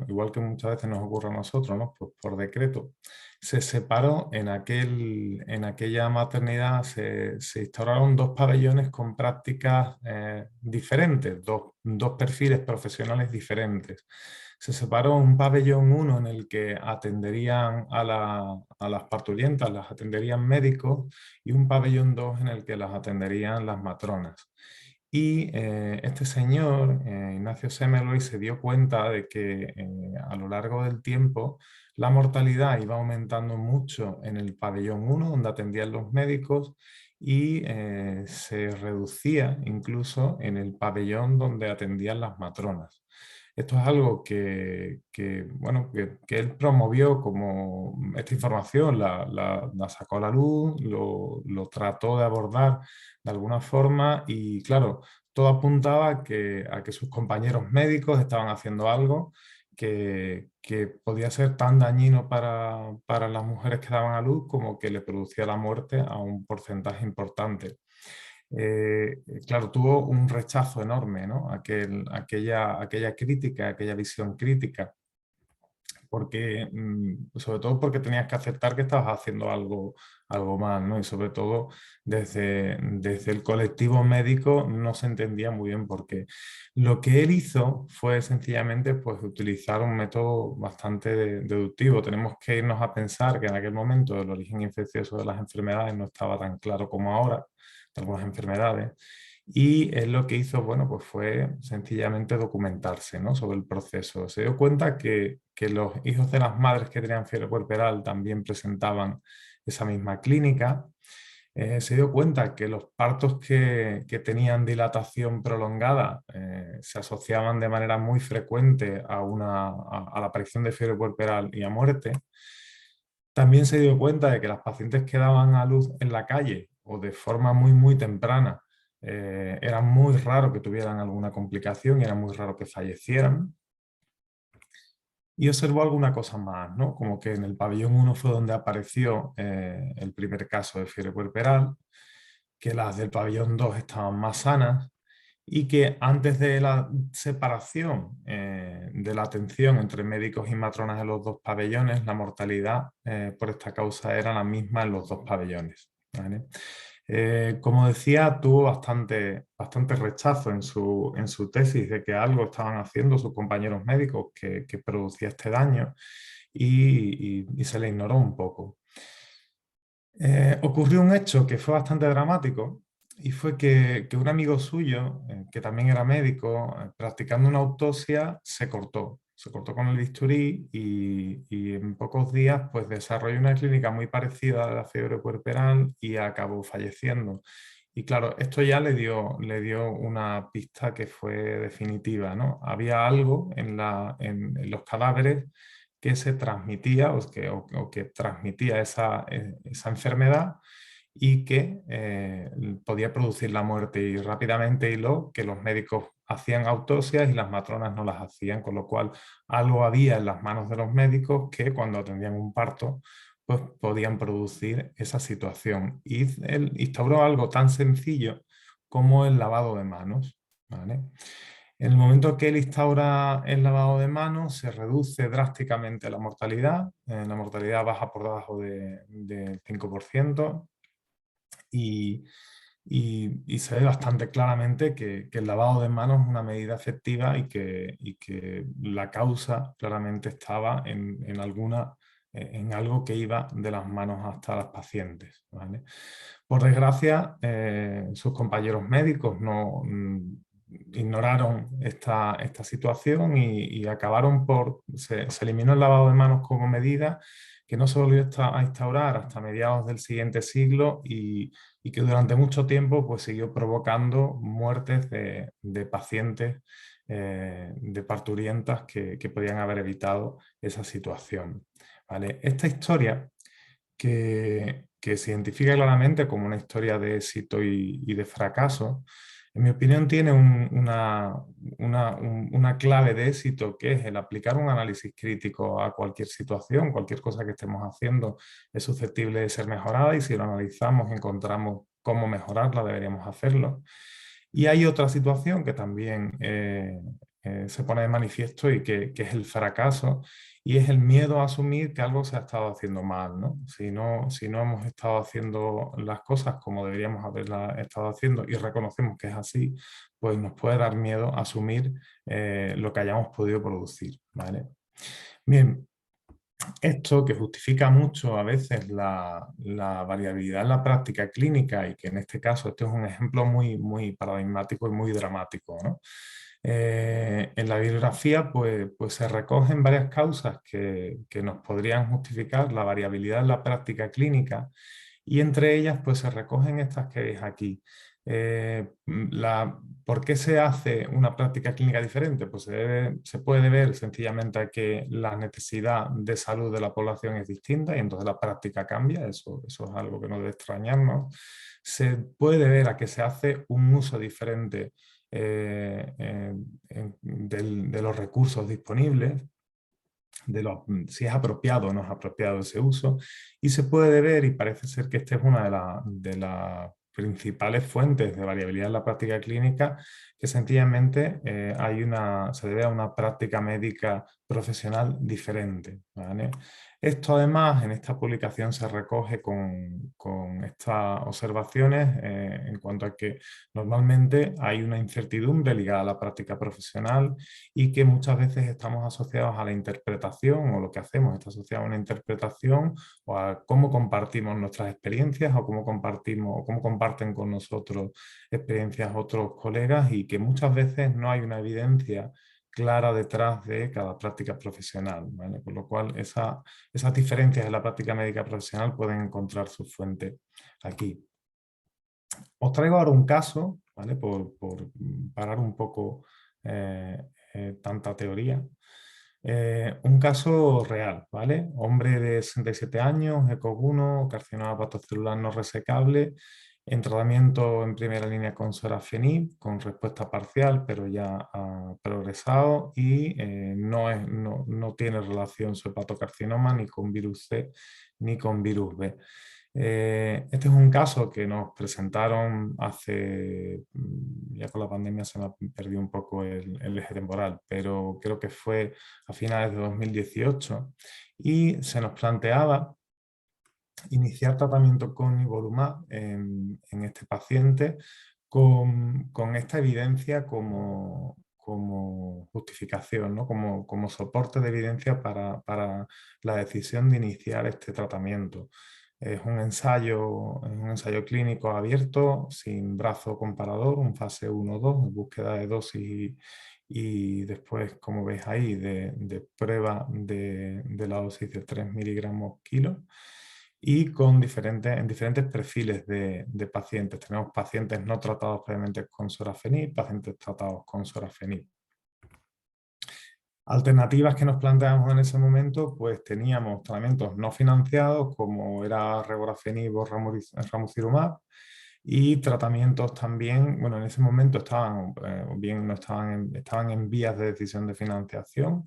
igual que muchas veces nos ocurre a nosotros, ¿no? Pues por decreto, se separó en aquella maternidad, se instauraron dos pabellones con prácticas diferentes, dos perfiles profesionales diferentes. Se separó un pabellón 1 en el que atenderían a las parturientas, las atenderían médicos, y un pabellón 2 en el que las atenderían las matronas. Y este señor, Ignacio Semmelweis, se dio cuenta de que a lo largo del tiempo la mortalidad iba aumentando mucho en el pabellón 1, donde atendían los médicos, y se reducía incluso en el pabellón donde atendían las matronas. Esto es algo bueno, que él promovió como esta información, la sacó a la luz, lo trató de abordar de alguna forma y claro, todo apuntaba a que sus compañeros médicos estaban haciendo algo que podía ser tan dañino para las mujeres que daban a luz como que le producía la muerte a un porcentaje importante. Claro, tuvo un rechazo enorme, ¿no? Aquella crítica, aquella visión crítica, porque, sobre todo porque tenías que aceptar que estabas haciendo algo mal, ¿no? Y sobre todo desde el colectivo médico no se entendía muy bien por qué. Lo que él hizo fue sencillamente pues, utilizar un método bastante deductivo. Tenemos que irnos a pensar que en aquel momento el origen infeccioso de las enfermedades no estaba tan claro como ahora, de algunas enfermedades. Y él lo que hizo, bueno, pues fue sencillamente documentarse, ¿no? Sobre el proceso. Se dio cuenta que los hijos de las madres que tenían fiebre puerperal también presentaban esa misma clínica. Se dio cuenta que los partos que tenían dilatación prolongada se asociaban de manera muy frecuente a la aparición de fiebre puerperal y a muerte. También se dio cuenta de que las pacientes que daban a luz en la calle o de forma muy temprana, era muy raro que tuvieran alguna complicación y era muy raro que fallecieran. Y observó alguna cosa más, ¿no? Como que en el pabellón 1 fue donde apareció el primer caso de fiebre puerperal, que las del pabellón 2 estaban más sanas y que antes de la separación de la atención entre médicos y matronas en los dos pabellones, la mortalidad por esta causa era la misma en los dos pabellones, ¿vale? Como decía, tuvo bastante rechazo en su tesis de que algo estaban haciendo sus compañeros médicos que producía este daño y se le ignoró un poco. Ocurrió un hecho que fue bastante dramático y fue que un amigo suyo, que también era médico, practicando una autopsia, se cortó con el bisturí y en pocos días pues, desarrolló una clínica muy parecida a la fiebre puerperal y acabó falleciendo. Y claro, esto ya le dio una pista que fue definitiva, ¿no? Había algo en los cadáveres que se transmitía o que transmitía esa enfermedad y que podía producir la muerte. Y rápidamente hiló que los médicos hacían autopsias y las matronas no las hacían, con lo cual algo había en las manos de los médicos que cuando atendían un parto pues podían producir esa situación. Y él instauró algo tan sencillo como el lavado de manos, ¿vale? En el momento que él instaura el lavado de manos, se reduce drásticamente la mortalidad baja por debajo del 5% y, y se ve bastante claramente que el lavado de manos es una medida efectiva y que la causa claramente estaba en algo que iba de las manos hasta las pacientes, ¿vale? Por desgracia, sus compañeros médicos ignoraron esta situación y acabaron se eliminó el lavado de manos como medida que no se volvió a instaurar hasta mediados del siguiente siglo y que durante mucho tiempo pues, siguió provocando muertes de pacientes, de parturientas que podían haber evitado esa situación, ¿vale? Esta historia que se identifica claramente como una historia de éxito y de fracaso, en mi opinión tiene una clave de éxito que es el aplicar un análisis crítico a cualquier situación, cualquier cosa que estemos haciendo es susceptible de ser mejorada y si lo analizamos y encontramos cómo mejorarla deberíamos hacerlo. Y hay otra situación que también se pone de manifiesto y que es el fracaso y es el miedo a asumir que algo se ha estado haciendo mal, ¿no? Si no hemos estado haciendo las cosas como deberíamos haberlas estado haciendo y reconocemos que es así, pues nos puede dar miedo asumir lo que hayamos podido producir, ¿vale? Bien, esto que justifica mucho a veces la variabilidad en la práctica clínica y que en este caso este es un ejemplo muy paradigmático y muy dramático, ¿no? En la bibliografía pues se recogen varias causas que nos podrían justificar la variabilidad en la práctica clínica y entre ellas pues se recogen estas que veis aquí. ¿Por qué se hace una práctica clínica diferente? Pues se puede deber sencillamente a que la necesidad de salud de la población es distinta y entonces la práctica cambia, eso es algo que no debe extrañarnos. Se puede deber a que se hace un uso diferente de los recursos disponibles, si es apropiado o no es apropiado ese uso, y se puede deber, y parece ser que esta es una de las principales fuentes de variabilidad en la práctica clínica, que sencillamente se debe a una práctica médica profesional diferente, ¿vale? Esto además en esta publicación se recoge con estas observaciones en cuanto a que normalmente hay una incertidumbre ligada a la práctica profesional y que muchas veces estamos asociados a la interpretación o lo que hacemos está asociado a una interpretación o a cómo compartimos nuestras experiencias o cómo compartimos o cómo comparten con nosotros experiencias otros colegas y que muchas veces no hay una evidencia clara detrás de cada práctica profesional, ¿vale? Por lo cual esas diferencias en la práctica médica profesional pueden encontrar su fuente aquí. Os traigo ahora un caso, ¿vale? Por parar un poco tanta teoría. Un caso real, ¿vale? Hombre de 67 años, ECOG1, carcinoma hepatocelular no resecable, en tratamiento en primera línea con sorafenib, con respuesta parcial, pero ya ha progresado y no tiene relación su hepatocarcinoma ni con virus C ni con virus B. Este es un caso que nos presentaron ya con la pandemia se me perdió un poco el eje temporal, pero creo que fue a finales de 2018 y se nos planteaba iniciar tratamiento con nivolumab en este paciente con esta evidencia como justificación, ¿no? como soporte de evidencia para la decisión de iniciar este tratamiento. Es un ensayo clínico abierto, sin brazo comparador, un fase 1-2, búsqueda de dosis y después, como veis ahí, de prueba de la dosis de 3 miligramos kilo, y en diferentes perfiles de pacientes. Tenemos pacientes no tratados previamente con sorafenib, pacientes tratados con sorafenib. Alternativas que nos planteamos en ese momento, pues teníamos tratamientos no financiados como era regorafenib o ramucirumab, y tratamientos también, bueno, en ese momento estaban estaban en vías de decisión de financiación,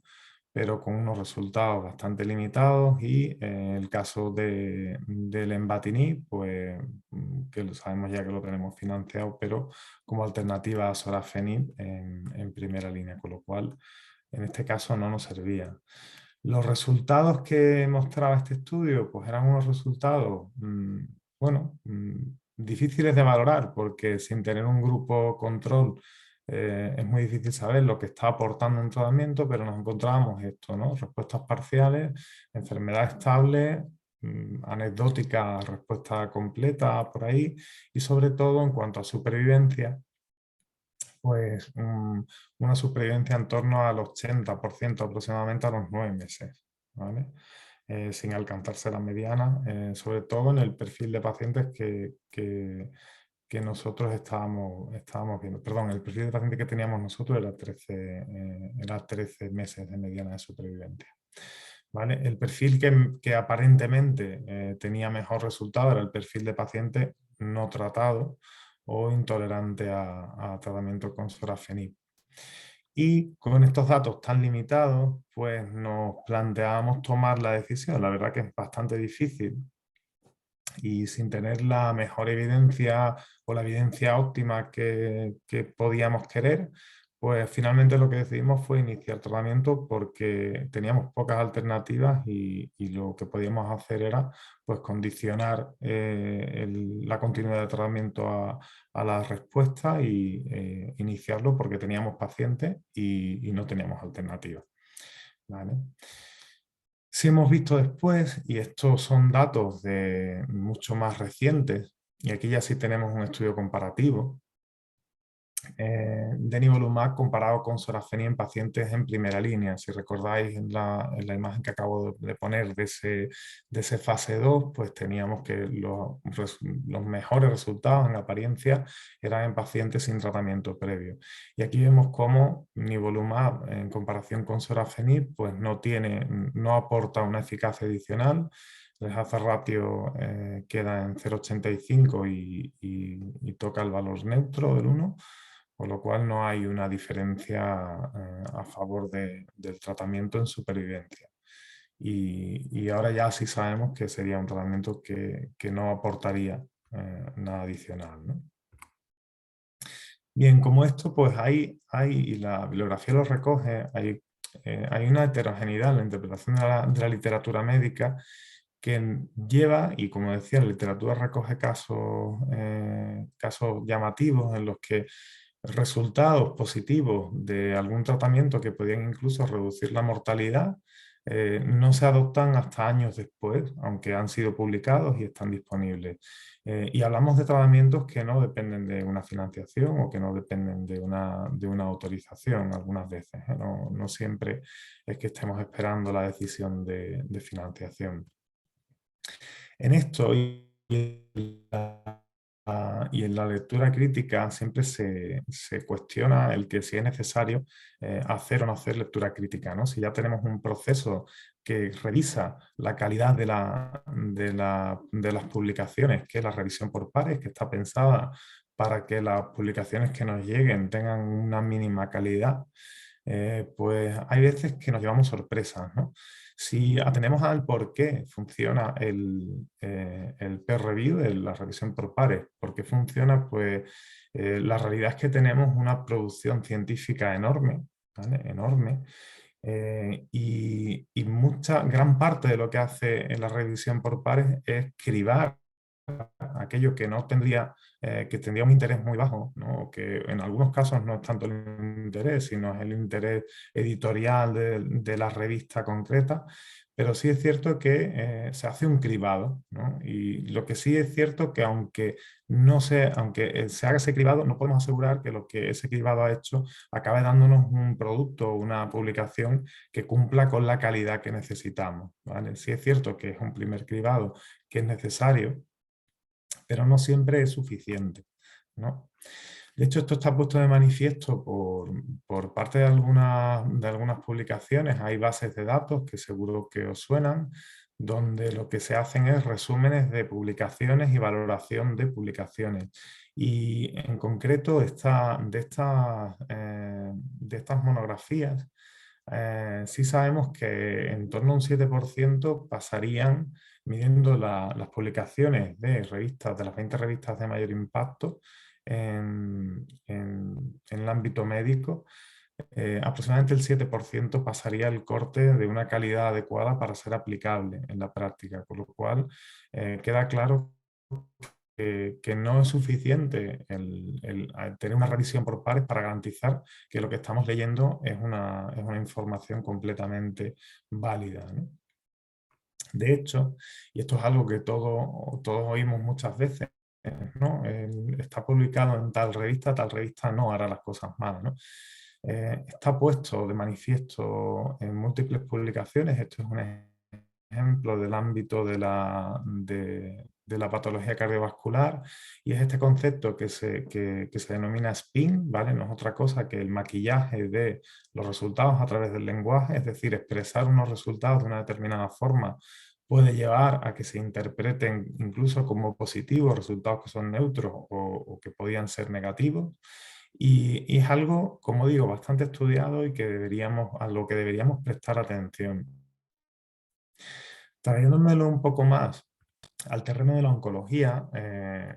pero con unos resultados bastante limitados, y el caso del lenvatinib, pues que lo sabemos ya que lo tenemos financiado, pero como alternativa a sorafenib en primera línea, con lo cual en este caso no nos servía. Los resultados que mostraba este estudio, pues eran unos resultados, bueno, difíciles de valorar, porque sin tener un grupo control es muy difícil saber lo que está aportando un tratamiento, pero nos encontrábamos esto, ¿no? Respuestas parciales, enfermedad estable, anecdótica, respuesta completa por ahí, y sobre todo en cuanto a supervivencia, pues una supervivencia en torno al 80% aproximadamente a los 9 meses, ¿vale? Sin alcanzarse la mediana, sobre todo en el perfil de pacientes que nosotros estábamos viendo. Perdón, el perfil de paciente que teníamos nosotros era 13 meses de mediana de supervivencia. ¿Vale? El perfil que aparentemente tenía mejor resultado era el perfil de paciente no tratado o intolerante a tratamiento con sorafenib. Y con estos datos tan limitados, pues nos planteábamos tomar la decisión. La verdad que es bastante difícil, y sin tener la mejor evidencia o la evidencia óptima que podíamos querer, pues finalmente lo que decidimos fue iniciar tratamiento, porque teníamos pocas alternativas y lo que podíamos hacer era pues condicionar la continuidad de tratamiento a la respuesta, y iniciarlo porque teníamos pacientes y no teníamos alternativas. ¿Vale? Si hemos visto después, y estos son datos de mucho más recientes, y aquí ya sí tenemos un estudio comparativo, de nivolumab comparado con sorafenib en pacientes en primera línea. Si recordáis en la imagen que acabo de poner de ese fase 2, pues teníamos que los mejores resultados en apariencia eran en pacientes sin tratamiento previo. Y aquí vemos cómo nivolumab en comparación con sorafenib pues no aporta una eficacia adicional. El hazard ratio queda en 0,85 y toca el valor neutro del 1, con lo cual no hay una diferencia a favor del tratamiento en supervivencia. Y ahora ya sí sabemos que sería un tratamiento que no aportaría nada adicional, ¿no? Bien, como esto, pues y la bibliografía lo recoge, hay una heterogeneidad en la interpretación de la literatura médica que lleva, y como decía, la literatura recoge casos llamativos en los que resultados positivos de algún tratamiento que podían incluso reducir la mortalidad no se adoptan hasta años después, aunque han sido publicados y están disponibles. Y hablamos de tratamientos que no dependen de una financiación o que no dependen de una autorización algunas veces. No siempre es que estemos esperando la decisión de financiación. En esto y en la lectura crítica siempre se cuestiona el que si es necesario hacer o no hacer lectura crítica, ¿no? Si ya tenemos un proceso que revisa la calidad de las publicaciones, que es la revisión por pares, que está pensada para que las publicaciones que nos lleguen tengan una mínima calidad, pues hay veces que nos llevamos sorpresas, ¿no? Si atendemos al por qué funciona el peer review, la revisión por pares, por qué funciona, pues la realidad es que tenemos una producción científica enorme, ¿vale? Enorme, y gran parte de lo que hace en la revisión por pares es cribar aquello que no tendría, que tendría un interés muy bajo, ¿no? Que en algunos casos no es tanto el interés, sino es el interés editorial de la revista concreta, pero sí es cierto que se hace un cribado, ¿no? Y lo que sí es cierto que aunque se haga ese cribado, no podemos asegurar que lo que ese cribado ha hecho acabe dándonos un producto o una publicación que cumpla con la calidad que necesitamos, ¿vale? Sí es cierto que es un primer cribado que es necesario, pero no siempre es suficiente, ¿no? De hecho, esto está puesto de manifiesto por parte de algunas publicaciones. Hay bases de datos que seguro que os suenan, donde lo que se hacen es resúmenes de publicaciones y valoración de publicaciones. Y en concreto, de estas monografías, sí sabemos que en torno a un 7% pasarían, midiendo las publicaciones de revistas, de las 20 revistas de mayor impacto en el ámbito médico, aproximadamente el 7% pasaría el corte de una calidad adecuada para ser aplicable en la práctica, con lo cual queda claro que no es suficiente el tener una revisión por pares para garantizar que lo que estamos leyendo es una información completamente válida, ¿no? De hecho, y esto es algo que todos oímos muchas veces, ¿no? Está publicado en tal revista no hará las cosas mal, ¿no? Está puesto de manifiesto en múltiples publicaciones. Esto es un ejemplo del ámbito de la patología cardiovascular, y es este concepto que se denomina spin, ¿vale? No es otra cosa que el maquillaje de los resultados a través del lenguaje, es decir, expresar unos resultados de una determinada forma puede llevar a que se interpreten incluso como positivos resultados que son neutros o que podían ser negativos. Y es algo, como digo, bastante estudiado y a lo que deberíamos prestar atención. Trayéndomelo un poco más al terreno de la oncología,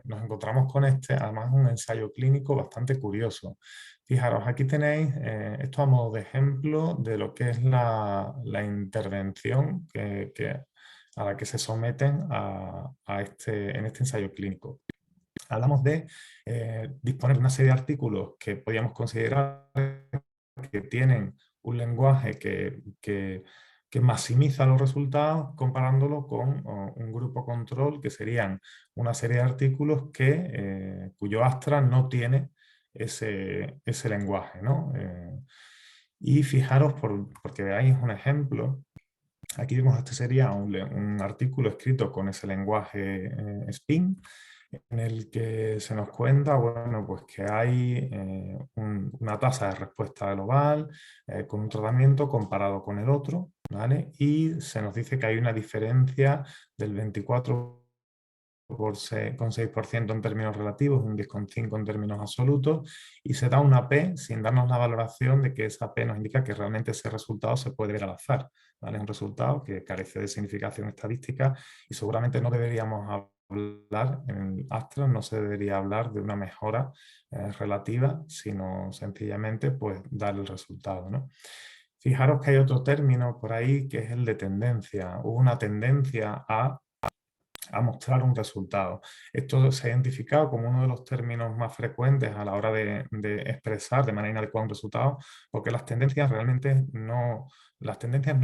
nos encontramos con además un ensayo clínico bastante curioso. Fijaros, aquí tenéis esto a modo de ejemplo de lo que es la intervención a la que se someten en este ensayo clínico. Hablamos de disponer de una serie de artículos que podríamos considerar que tienen un lenguaje que maximiza los resultados, comparándolo con un grupo control, que serían una serie de artículos cuyo Astra no tiene ese lenguaje, ¿no? Y fijaros, porque veáis un ejemplo, aquí vemos, este sería un artículo escrito con ese lenguaje SPIN, en el que se nos cuenta, bueno, pues que hay una tasa de respuesta global con un tratamiento comparado con el otro, ¿vale? Y se nos dice que hay una diferencia del 24,6% en términos relativos, un 10,5% en términos absolutos, y se da una P sin darnos la valoración de que esa P nos indica que realmente ese resultado se puede ver al azar, ¿vale? Es un resultado que carece de significación estadística y seguramente no deberíamos hablar, en Astra no se debería hablar de una mejora relativa, sino sencillamente pues dar el resultado, ¿no? Fijaros que hay otro término por ahí que es el de tendencia. Hubo una tendencia a mostrar un resultado. Esto se ha identificado como uno de los términos más frecuentes a la hora de expresar de manera inadecuada un resultado, porque las tendencias realmente no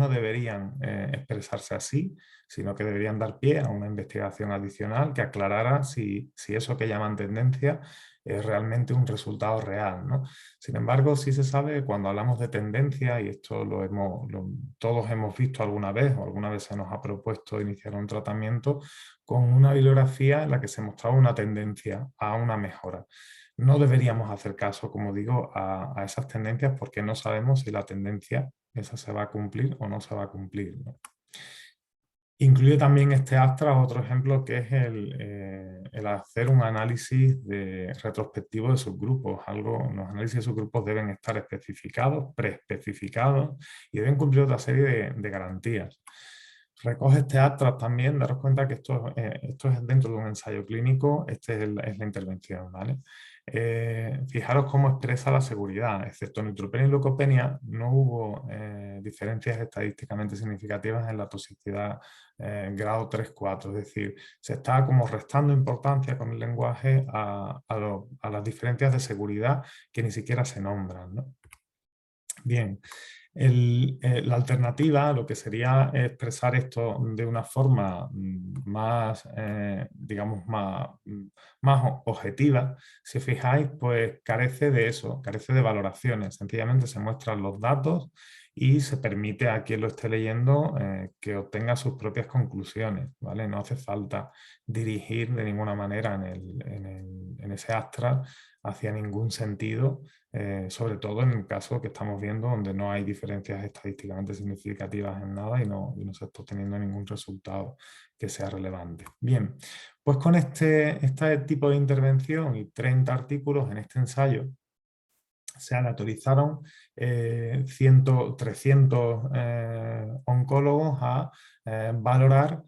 deberían expresarse así, sino que deberían dar pie a una investigación adicional que aclarara si eso que llaman tendencia es realmente un resultado real, ¿no? Sin embargo, sí se sabe que cuando hablamos de tendencia, y esto todos hemos visto alguna vez, o alguna vez se nos ha propuesto iniciar un tratamiento con una bibliografía en la que se mostraba una tendencia a una mejora. No deberíamos hacer caso, como digo, a esas tendencias, porque no sabemos si la tendencia esa se va a cumplir o no se va a cumplir, ¿no? Incluye también este Astra otro ejemplo, que es el hacer un análisis retrospectivo de subgrupos. Los análisis de subgrupos deben estar especificados, preespecificados, y deben cumplir otra serie de garantías. Recoge este Astra también, daros cuenta que esto es dentro de un ensayo clínico, es la intervención, ¿vale? Fijaros cómo expresa la seguridad. Excepto neutropenia y leucopenia, no hubo diferencias estadísticamente significativas en la toxicidad grado 3-4, es decir, se está como restando importancia con el lenguaje a las diferencias de seguridad que ni siquiera se nombran, ¿no? Bien, la alternativa, lo que sería expresar esto de una forma más, digamos, más objetiva, si os fijáis, pues carece de eso, carece de valoraciones. Sencillamente se muestran los datos y se permite a quien lo esté leyendo que obtenga sus propias conclusiones, ¿vale? No hace falta dirigir de ninguna manera en ese abstract hacia ningún sentido, sobre todo en el caso que estamos viendo donde no hay diferencias estadísticamente significativas en nada y no se está obteniendo ningún resultado que sea relevante. Bien, pues con este tipo de intervención y 30 artículos en este ensayo se aleatorizaron 300 oncólogos a valorar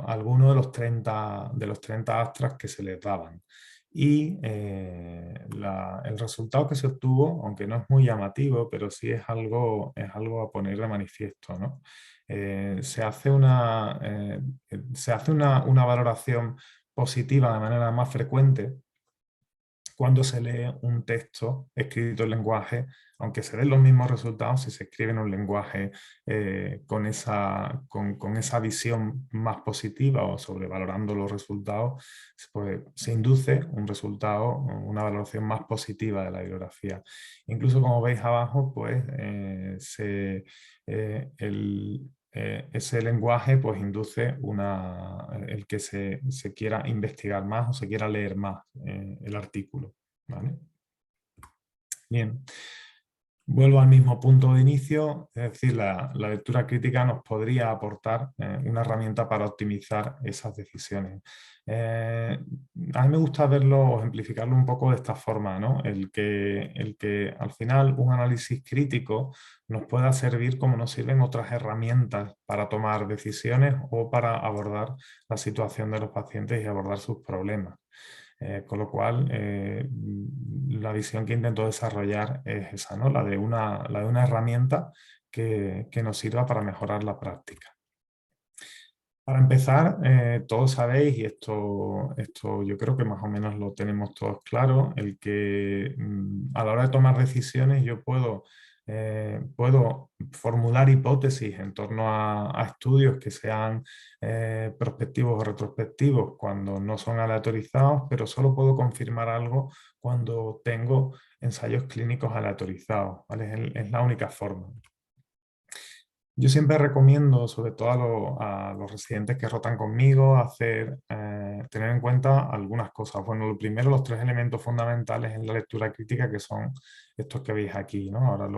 algunos de los 30 abstracts que se les daban. Y el resultado que se obtuvo, aunque no es muy llamativo, pero sí es algo a poner de manifiesto, ¿no? Se hace una valoración positiva de manera más frecuente cuando se lee un texto escrito en lenguaje, aunque se den los mismos resultados, si se escribe en un lenguaje con esa visión más positiva o sobrevalorando los resultados, pues se induce un resultado, una valoración más positiva de la bibliografía. Incluso como veis abajo, pues ese lenguaje pues induce el que se quiera investigar más o se quiera leer más el artículo, ¿vale? Bien, vuelvo al mismo punto de inicio, es decir, la lectura crítica nos podría aportar una herramienta para optimizar esas decisiones. A mí me gusta verlo o ejemplificarlo un poco de esta forma, ¿no? El que al final un análisis crítico nos pueda servir como nos sirven otras herramientas para tomar decisiones o para abordar la situación de los pacientes y abordar sus problemas. Con lo cual, la visión que intento desarrollar es esa, ¿no? la de una herramienta que nos sirva para mejorar la práctica. Para empezar, todos sabéis, y esto yo creo que más o menos lo tenemos todos claro, el que a la hora de tomar decisiones yo puedo formular hipótesis en torno a estudios que sean prospectivos o retrospectivos cuando no son aleatorizados, pero solo puedo confirmar algo cuando tengo ensayos clínicos aleatorizados, ¿vale? Es la única forma. Yo siempre recomiendo, sobre todo a los residentes que rotan conmigo, tener en cuenta algunas cosas. Bueno, lo primero, los 3 elementos fundamentales en la lectura crítica, que son estos que veis aquí, ¿no? Ahora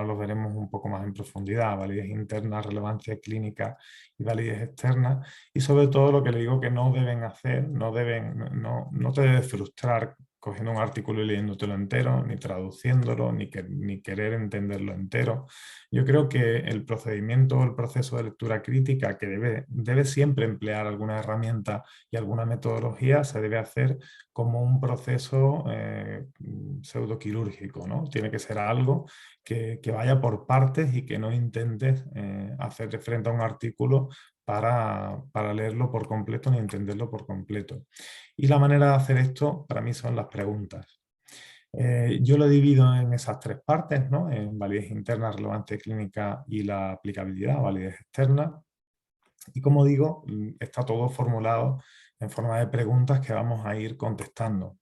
los veremos un poco más en profundidad: validez interna, relevancia clínica y validez externa. Y sobre todo lo que le digo que no deben hacer, no te debes frustrar cogiendo un artículo y leyéndotelo entero, ni traduciéndolo, ni querer entenderlo entero. Yo creo que el procedimiento o el proceso de lectura crítica, que debe siempre emplear alguna herramienta y alguna metodología, se debe hacer como un proceso pseudoquirúrgico, ¿no? Tiene que ser algo que vaya por partes y que no intentes hacer frente a un artículo para leerlo por completo ni entenderlo por completo. Y la manera de hacer esto para mí son las preguntas. Yo lo divido en esas 3 partes, ¿no? En validez interna, relevancia clínica y la aplicabilidad, validez externa. Y como digo, está todo formulado en forma de preguntas que vamos a ir contestando.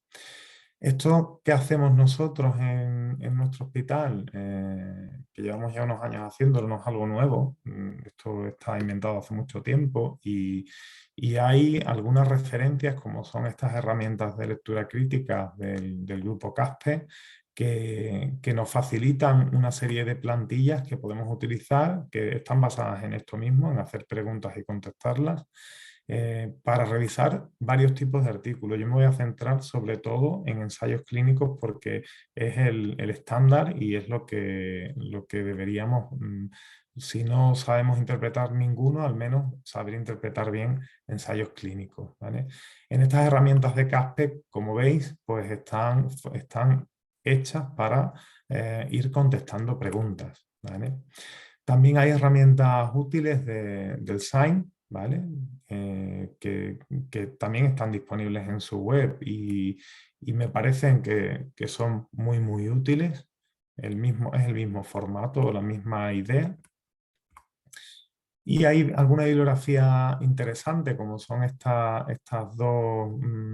Esto que hacemos nosotros en nuestro hospital, que llevamos ya unos años haciéndolo, no es algo nuevo. Esto está inventado hace mucho tiempo y hay algunas referencias, como son estas herramientas de lectura crítica del grupo CASPE, que nos facilitan una serie de plantillas que podemos utilizar, que están basadas en esto mismo, en hacer preguntas y contestarlas, para revisar varios tipos de artículos. Yo me voy a centrar sobre todo en ensayos clínicos porque es el estándar y es lo que deberíamos, si no sabemos interpretar ninguno, al menos saber interpretar bien ensayos clínicos, ¿vale? En estas herramientas de CASPE, como veis, pues están hechas para ir contestando preguntas, ¿vale? También hay herramientas útiles del SIGN, ¿vale? Que también están disponibles en su web y me parecen que son muy útiles. Es el mismo formato, la misma idea. Y hay alguna bibliografía interesante, como son estas dos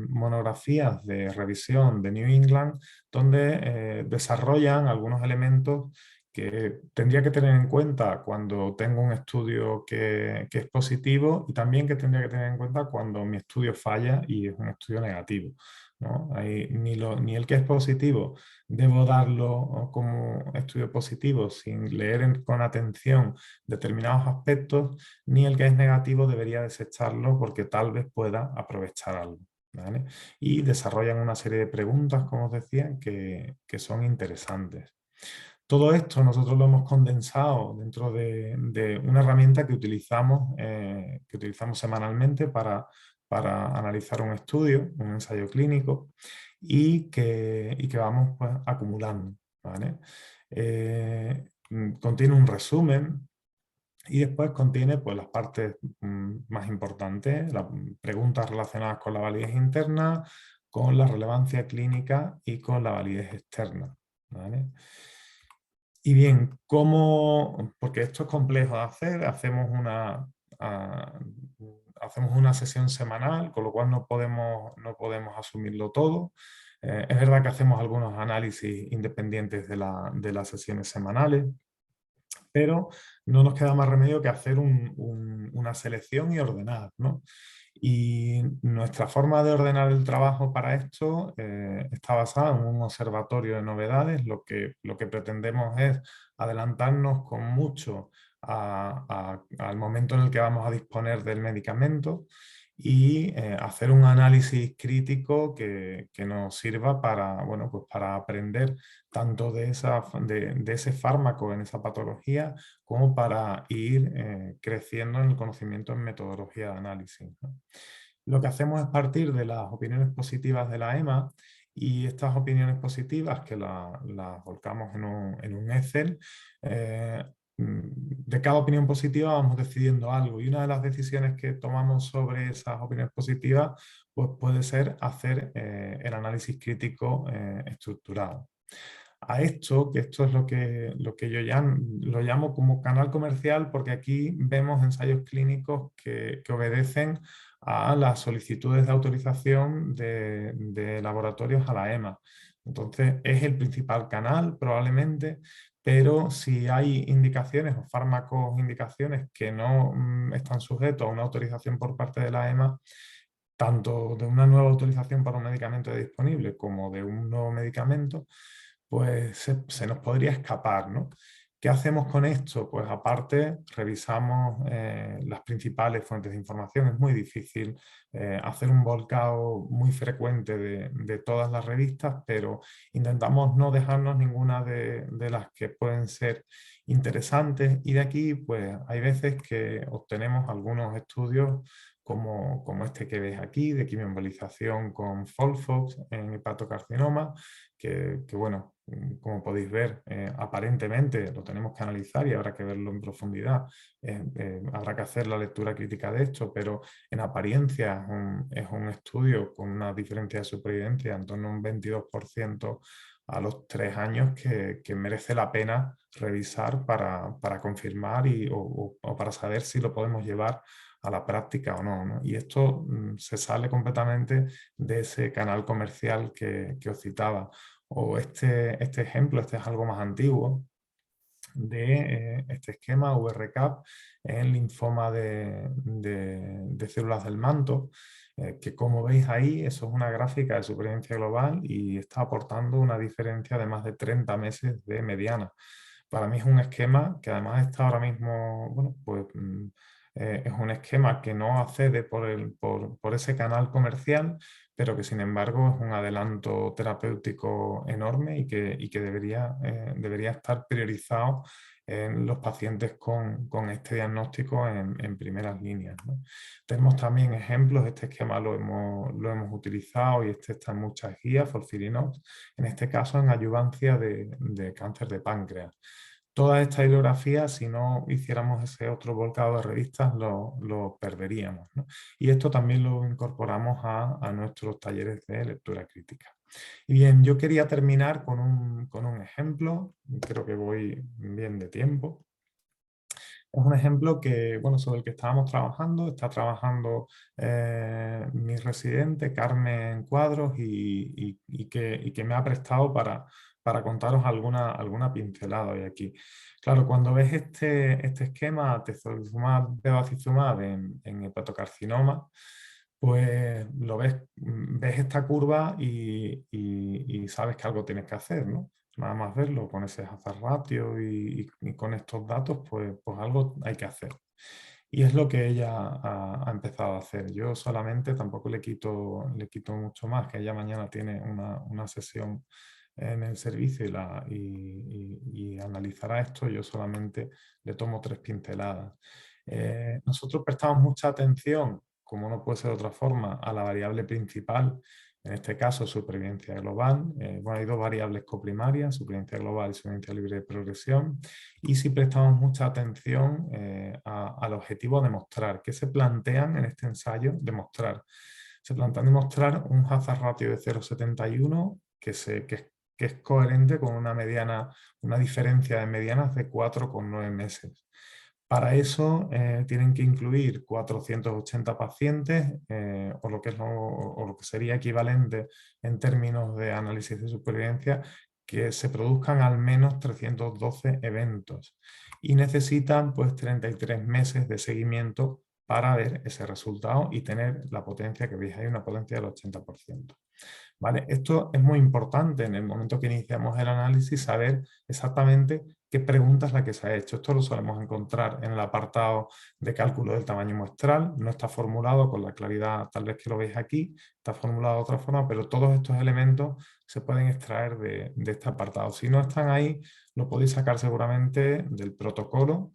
monografías de revisión de New England, donde desarrollan algunos elementos que tendría que tener en cuenta cuando tengo un estudio que es positivo y también que tendría que tener en cuenta cuando mi estudio falla y es un estudio negativo, ¿no? Ni el que es positivo debo darlo como estudio positivo sin leer con atención determinados aspectos, ni el que es negativo debería desecharlo porque tal vez pueda aprovechar algo, ¿vale? Y desarrollan una serie de preguntas, como os decía, que son interesantes. Todo esto nosotros lo hemos condensado dentro de una herramienta que utilizamos semanalmente para analizar un estudio, un ensayo clínico, y que vamos pues, acumulando, ¿vale? Contiene un resumen y después contiene pues, las partes más importantes, las preguntas relacionadas con la validez interna, con la relevancia clínica y con la validez externa, ¿vale? Y bien, porque esto es complejo de hacer, hacemos una sesión semanal, con lo cual no podemos asumirlo todo. Es verdad que hacemos algunos análisis independientes de las sesiones semanales, pero no nos queda más remedio que hacer una selección y ordenar, ¿no? Y nuestra forma de ordenar el trabajo para esto está basada en un observatorio de novedades. Lo que pretendemos es adelantarnos con mucho al momento en el que vamos a disponer del medicamento y hacer un análisis crítico que nos sirva para, bueno, pues para aprender tanto de ese fármaco en esa patología como para ir creciendo en el conocimiento en metodología de análisis, ¿no? Lo que hacemos es partir de las opiniones positivas de la EMA y estas opiniones positivas que las volcamos en un Excel. De cada opinión positiva vamos decidiendo algo y una de las decisiones que tomamos sobre esas opiniones positivas pues puede ser hacer el análisis crítico estructurado. A esto es lo que yo lo llamo como canal comercial, porque aquí vemos ensayos clínicos que obedecen a las solicitudes de autorización de laboratorios a la EMA. Entonces es el principal canal probablemente, pero si hay indicaciones o fármacos indicaciones que no están sujetos a una autorización por parte de la EMA, tanto de una nueva autorización para un medicamento disponible como de un nuevo medicamento, pues se nos podría escapar, ¿no? ¿Qué hacemos con esto? Pues aparte revisamos las principales fuentes de información. Es muy difícil hacer un volcado muy frecuente de todas las revistas, pero intentamos no dejarnos ninguna de las que pueden ser interesantes y de aquí pues hay veces que obtenemos algunos estudios como este que ves aquí, de quimioembolización con FOLFOX en hepatocarcinoma, que bueno, como podéis ver, aparentemente lo tenemos que analizar y habrá que verlo en profundidad. Habrá que hacer la lectura crítica de esto, pero en apariencia es un estudio con una diferencia de supervivencia en torno a un 22% a los 3 años que merece la pena revisar para confirmar o para saber si lo podemos llevar a la práctica o no, ¿no? Y esto se sale completamente de ese canal comercial que os citaba. O este ejemplo, este es algo más antiguo, de este esquema VRCAP en linfoma de células del manto, que como veis ahí, eso es una gráfica de supervivencia global y está aportando una diferencia de más de 30 meses de mediana. Para mí es un esquema que además está ahora mismo, bueno, pues es un esquema que no accede por ese canal comercial, pero que sin embargo es un adelanto terapéutico enorme y que debería estar priorizado en los pacientes con este diagnóstico en primeras líneas, ¿no? Tenemos también ejemplos, este esquema lo hemos utilizado y este está en muchas guías, FOLFIRINOX, en este caso en adyuvancia de cáncer de páncreas. Toda esta bibliografía, si no hiciéramos ese otro volcado de revistas, lo perderíamos, ¿no? Y esto también lo incorporamos a nuestros talleres de lectura crítica. Y bien, yo quería terminar con un ejemplo, creo que voy bien de tiempo. Es un ejemplo que, bueno, sobre el que estábamos trabajando, está trabajando mi residente Carmen Cuadros y que me ha prestado para contaros alguna pincelada hoy aquí. Claro, cuando ves este esquema bevacizumab en hepatocarcinoma, pues ves esta curva y sabes que algo tienes que hacer, ¿no? Nada más verlo con ese hazard ratio y con estos datos, pues algo hay que hacer. Y es lo que ella ha empezado a hacer. Yo solamente tampoco le quito mucho más, que ella mañana tiene una sesión en el servicio y analizará esto. Yo solamente le tomo 3 pinceladas. Nosotros prestamos mucha atención, como no puede ser de otra forma, a la variable principal, en este caso supervivencia global. Bueno, hay 2 variables coprimarias, supervivencia global y supervivencia libre de progresión. Y si prestamos mucha atención al objetivo de demostrar, ¿qué se plantean en este ensayo? Demostrar. Se plantean demostrar un hazard ratio de 0,71 que es coherente con una diferencia de medianas de 4,9 meses. Para eso tienen que incluir 480 pacientes, o lo que sería equivalente en términos de análisis de supervivencia, que se produzcan al menos 312 eventos. Y necesitan pues 33 meses de seguimiento para ver ese resultado y tener la potencia que veis ahí, una potencia del 80%. ¿Vale? Esto es muy importante en el momento que iniciamos el análisis, saber exactamente qué pregunta es la que se ha hecho. Esto lo solemos encontrar en el apartado de cálculo del tamaño muestral. No está formulado con la claridad tal vez que lo veis aquí, está formulado de otra forma, pero todos estos elementos se pueden extraer de este apartado. Si no están ahí, lo podéis sacar seguramente del protocolo,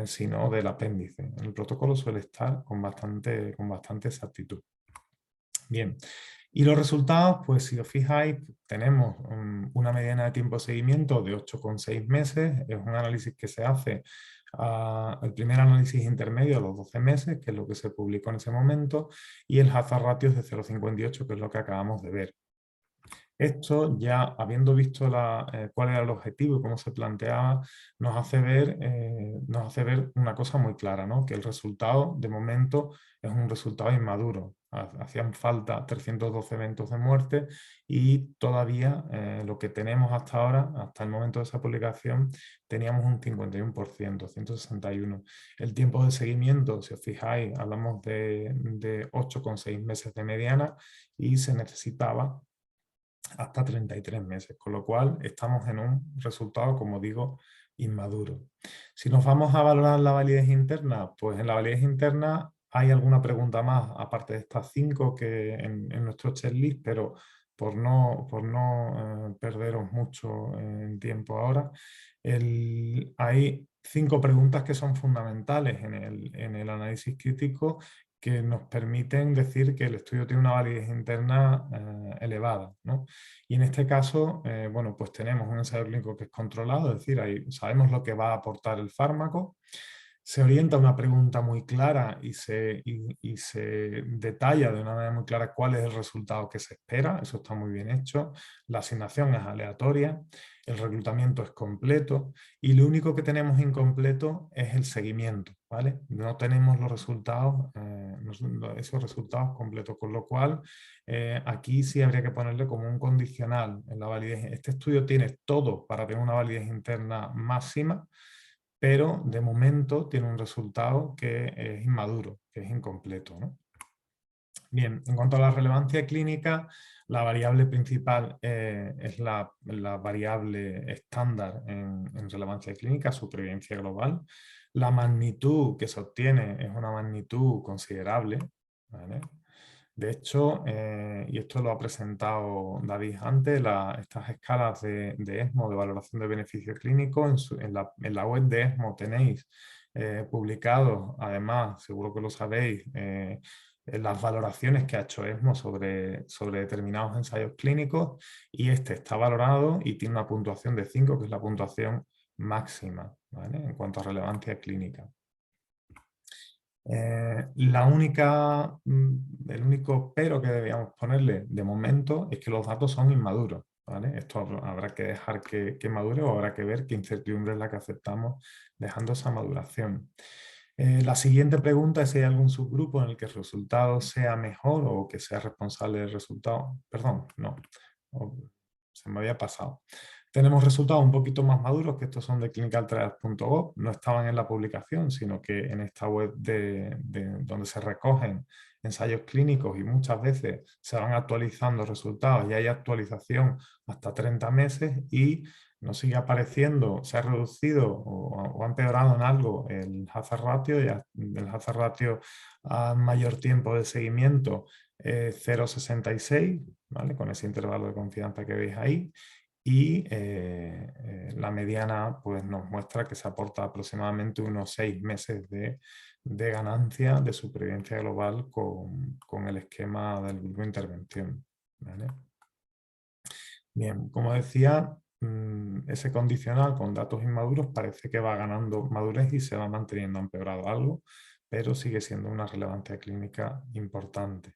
sino del apéndice. En el protocolo suele estar con bastante exactitud. Bien. Y los resultados, pues si os fijáis, tenemos una mediana de tiempo de seguimiento de 8,6 meses. Es un análisis que se hace, el primer análisis intermedio a los 12 meses, que es lo que se publicó en ese momento, y el hazard ratio es de 0,58, que es lo que acabamos de ver. Esto, ya habiendo visto cuál era el objetivo y cómo se planteaba, nos hace ver una cosa muy clara, ¿no? Que el resultado, de momento, es un resultado inmaduro. Hacían falta 312 eventos de muerte y todavía lo que tenemos hasta ahora, hasta el momento de esa publicación, teníamos un 51%, 161. El tiempo de seguimiento, si os fijáis, hablamos de 8,6 meses de mediana y se necesitaba hasta 33 meses, con lo cual estamos en un resultado, como digo, inmaduro. Si nos vamos a valorar la validez interna, pues en la validez interna hay alguna pregunta más, aparte de estas 5 que en nuestro checklist, pero por no perderos mucho en tiempo ahora, hay 5 preguntas que son fundamentales en el análisis crítico, que nos permiten decir que el estudio tiene una validez interna elevada, ¿no? Y en este caso, bueno, pues tenemos un ensayo clínico que es controlado, es decir, ahí sabemos lo que va a aportar el fármaco, se orienta una pregunta muy clara y se detalla de una manera muy clara cuál es el resultado que se espera, eso está muy bien hecho, la asignación es aleatoria, el reclutamiento es completo y lo único que tenemos incompleto es el seguimiento, ¿vale? No tenemos los resultados, esos resultados completos, con lo cual aquí sí habría que ponerle como un condicional en la validez. Este estudio tiene todo para tener una validez interna máxima, pero de momento tiene un resultado que es inmaduro, que es incompleto, ¿no? Bien, en cuanto a la relevancia clínica, la variable principal es la variable estándar en relevancia clínica, supervivencia global. La magnitud que se obtiene es una magnitud considerable, ¿vale? De hecho, y esto lo ha presentado David antes, estas escalas de ESMO de valoración de beneficio clínico, en la web de ESMO tenéis publicados, además, seguro que lo sabéis, las valoraciones que ha hecho ESMO sobre determinados ensayos clínicos, y este está valorado y tiene una puntuación de 5, que es la puntuación máxima, ¿vale? En cuanto a relevancia clínica. El único pero que debíamos ponerle de momento es que los datos son inmaduros, ¿vale? Esto habrá que dejar que madure o habrá que ver qué incertidumbre es la que aceptamos dejando esa maduración. La siguiente pregunta es si hay algún subgrupo en el que el resultado sea mejor o que sea responsable del resultado. Perdón, no, se me había pasado. Tenemos resultados un poquito más maduros, que estos son de clinicaltrials.gov, no estaban en la publicación, sino que en esta web donde se recogen ensayos clínicos y muchas veces se van actualizando resultados y hay actualización hasta 30 meses y nos sigue apareciendo, se ha reducido o ha empeorado en algo el hazard ratio, y el hazard ratio a mayor tiempo de seguimiento 0,66, ¿vale? Con ese intervalo de confianza que veis ahí, y la mediana pues, nos muestra que se aporta aproximadamente unos 6 meses de ganancia de supervivencia global con el esquema del grupo de intervención, ¿vale? Bien, como decía, ese condicional con datos inmaduros parece que va ganando madurez y se va manteniendo empeorado algo, pero sigue siendo una relevancia clínica importante.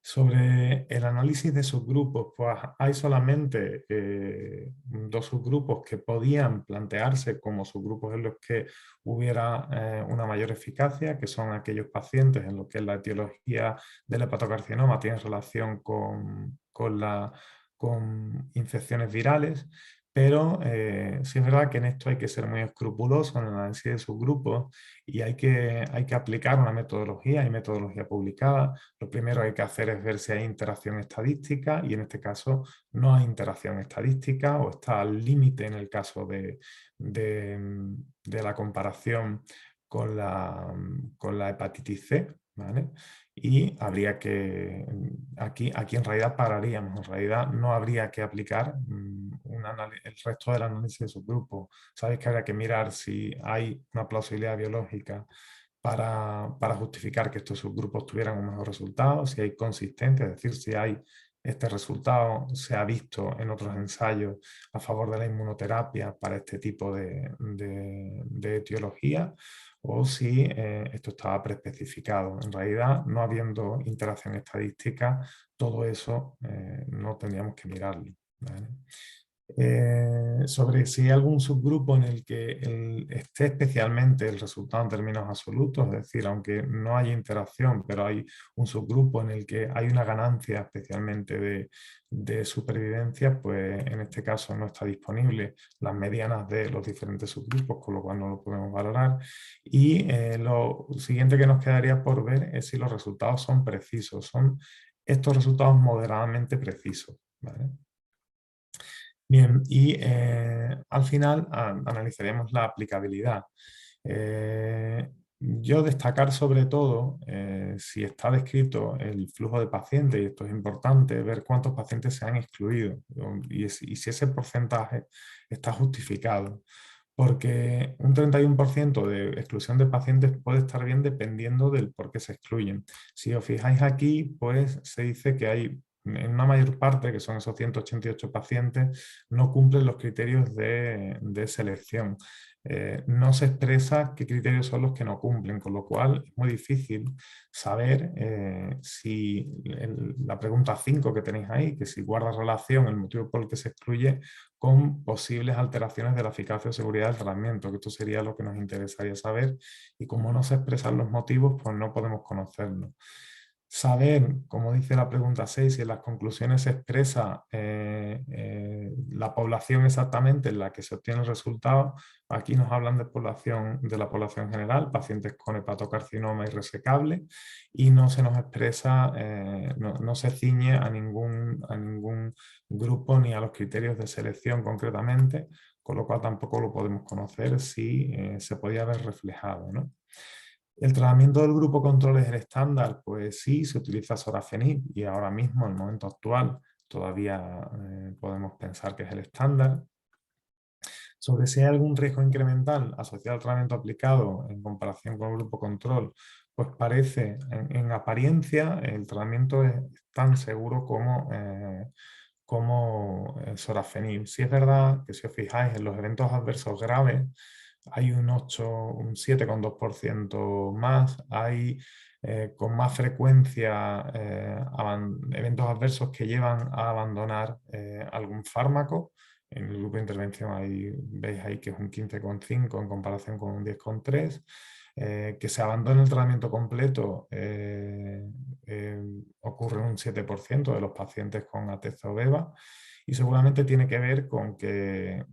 Sobre el análisis de subgrupos, pues hay solamente 2 subgrupos que podían plantearse como subgrupos en los que hubiera una mayor eficacia, que son aquellos pacientes en los que la etiología del hepatocarcinoma tiene relación con infecciones virales, pero sí es verdad que en esto hay que ser muy escrupuloso en el análisis de subgrupos y hay que aplicar una metodología, hay metodología publicada. Lo primero que hay que hacer es ver si hay interacción estadística y en este caso no hay interacción estadística o está al límite en el caso de la comparación con la hepatitis C, ¿vale? Y habría que, aquí en realidad pararíamos, en realidad no habría que aplicar el resto del análisis de subgrupos. Sabéis que habría que mirar si hay una plausibilidad biológica para justificar que estos subgrupos tuvieran un mejor resultado, si hay consistencia, es decir, si hay este resultado se ha visto en otros ensayos a favor de la inmunoterapia para este tipo de etiología, o si esto estaba preespecificado. En realidad, no habiendo interacción estadística, todo eso no tendríamos que mirarlo, ¿vale? Sobre si hay algún subgrupo en el que esté especialmente el resultado en términos absolutos, es decir, aunque no haya interacción, pero hay un subgrupo en el que hay una ganancia especialmente de supervivencia, pues en este caso no está disponible las medianas de los diferentes subgrupos, con lo cual no lo podemos valorar. Y lo siguiente que nos quedaría por ver es si los resultados son precisos, son estos resultados moderadamente precisos, ¿vale? Bien, y al final analizaríamos la aplicabilidad. Yo destacar sobre todo si está descrito el flujo de pacientes, y esto es importante, ver cuántos pacientes se han excluido y si ese porcentaje está justificado. Porque un 31% de exclusión de pacientes puede estar bien dependiendo del por qué se excluyen. Si os fijáis aquí, pues se dice que hay en una mayor parte, que son esos 188 pacientes, no cumplen los criterios de selección. No se expresa qué criterios son los que no cumplen, con lo cual es muy difícil saber si la pregunta 5 que tenéis ahí, que si guarda relación el motivo por el que se excluye con posibles alteraciones de la eficacia o seguridad del tratamiento, que esto sería lo que nos interesaría saber, y como no se expresan los motivos, pues no podemos conocerlo. Saber, como dice la pregunta 6, si en las conclusiones se expresa la población exactamente en la que se obtiene el resultado. Aquí nos hablan de la población general, pacientes con hepatocarcinoma irresecable, y no se nos expresa, no se ciñe a ningún grupo ni a los criterios de selección concretamente, con lo cual tampoco lo podemos conocer si se podía haber reflejado, ¿no? ¿El tratamiento del grupo control es el estándar? Pues sí, se utiliza sorafenib y ahora mismo, en el momento actual, todavía podemos pensar que es el estándar. Sobre si hay algún riesgo incremental asociado al tratamiento aplicado en comparación con el grupo control, pues parece, en apariencia, el tratamiento es tan seguro como sorafenib. Sí es verdad que si os fijáis en los eventos adversos graves hay un 7,2% más, hay con más frecuencia eventos adversos que llevan a abandonar algún fármaco. En el grupo de intervención veis ahí que es un 15,5 en comparación con un 10,3. Que se abandone el tratamiento completo ocurre en un 7% de los pacientes con atezolizumab y seguramente tiene que ver con que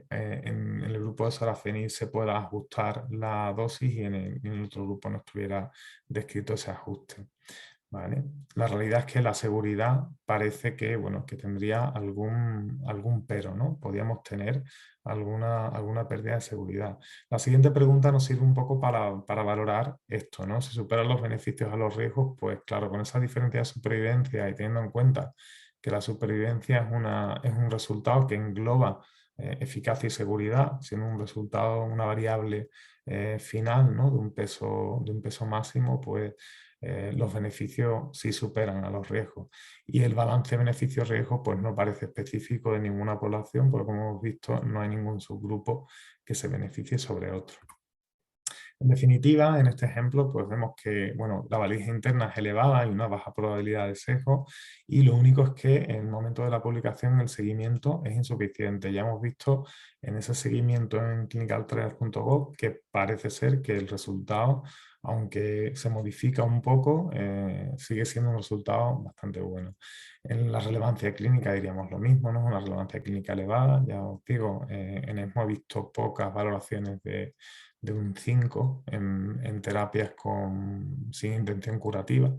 en el grupo de sorafenib se pueda ajustar la dosis y en el otro grupo no estuviera descrito ese ajuste. ¿Vale? La realidad es que la seguridad parece que, bueno, que tendría algún pero, ¿no? Podríamos tener alguna pérdida de seguridad. La siguiente pregunta nos sirve un poco para valorar esto, ¿no? Si superan los beneficios a los riesgos, pues claro, con esa diferencia de supervivencia y teniendo en cuenta que la supervivencia es un resultado que engloba eficacia y seguridad, siendo un resultado, una variable final, ¿no? de un peso máximo, pues los beneficios sí superan a los riesgos. Y el balance beneficio-riesgo pues no parece específico de ninguna población, porque como hemos visto no hay ningún subgrupo que se beneficie sobre otro. En definitiva, en este ejemplo, pues vemos que bueno, la validez interna es elevada y una baja probabilidad de sesgo y lo único es que en el momento de la publicación el seguimiento es insuficiente. Ya hemos visto en ese seguimiento en clinicaltrials.gov que parece ser que el resultado, aunque se modifica un poco, sigue siendo un resultado bastante bueno. En la relevancia clínica diríamos lo mismo, ¿no? Una relevancia clínica elevada, ya os digo, en ESMO he visto pocas valoraciones de un 5 en terapias sin intención curativa.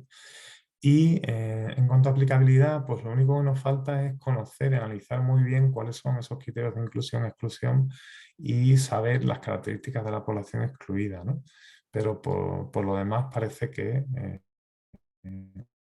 Y en cuanto a aplicabilidad, pues lo único que nos falta es conocer y analizar muy bien cuáles son esos criterios de inclusión, exclusión y saber las características de la población excluida, ¿no? Pero por lo demás parece que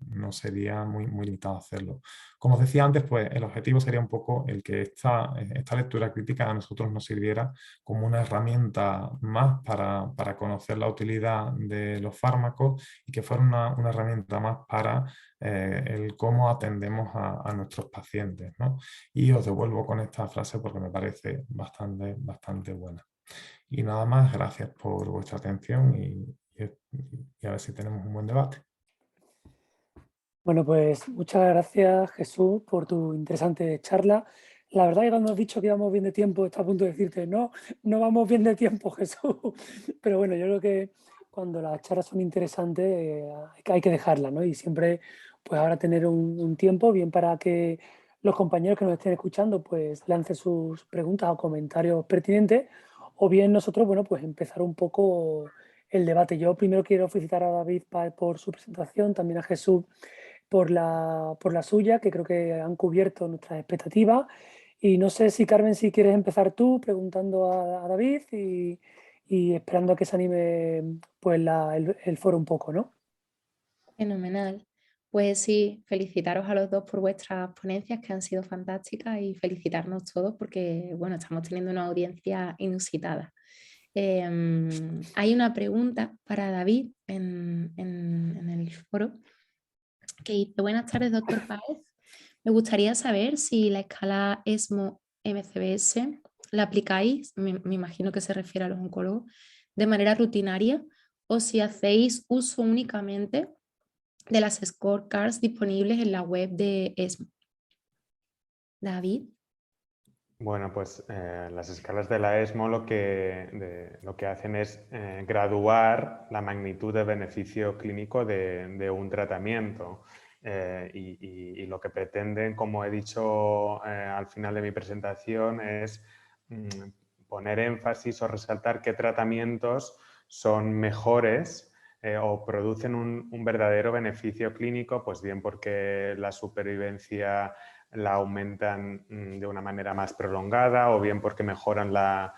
no sería muy limitado hacerlo. Como os decía antes, pues el objetivo sería un poco el que esta lectura crítica a nosotros nos sirviera como una herramienta más para conocer la utilidad de los fármacos y que fuera una herramienta más para el cómo atendemos a nuestros pacientes, ¿no? Y os devuelvo con esta frase porque me parece bastante buena. Y nada más, gracias por vuestra atención y a ver si tenemos un buen debate. Bueno, pues muchas gracias, Jesús, por tu interesante charla. La verdad es que cuando has dicho que íbamos bien de tiempo, está a punto de decirte, no vamos bien de tiempo, Jesús. Pero bueno, yo creo que cuando las charlas son interesantes hay que dejarlas, ¿no? Y siempre, pues ahora tener un tiempo bien para que los compañeros que nos estén escuchando, pues lancen sus preguntas o comentarios pertinentes, o bien nosotros, bueno, pues empezar un poco el debate. Yo primero quiero felicitar a David por su presentación, también a Jesús por la suya, que creo que han cubierto nuestras expectativas. Y no sé si, Carmen, si quieres empezar tú preguntando a David y esperando a que se anime pues, el foro un poco, ¿no? Fenomenal. Pues sí, felicitaros a los dos por vuestras ponencias que han sido fantásticas y felicitarnos todos porque, bueno, estamos teniendo una audiencia inusitada. Hay una pregunta para David en el foro que dice: buenas tardes, doctor Páez. Me gustaría saber si la escala ESMO-MCBS la aplicáis, me imagino que se refiere a los oncólogos, de manera rutinaria o si hacéis uso únicamente de las scorecards disponibles en la web de ESMO. David. Bueno, pues las escalas de la ESMO lo que hacen es graduar la magnitud de beneficio clínico de un tratamiento y lo que pretenden, como he dicho al final de mi presentación, es poner énfasis o resaltar qué tratamientos son mejores o producen un verdadero beneficio clínico, pues bien porque la supervivencia la aumentan de una manera más prolongada o bien porque mejoran la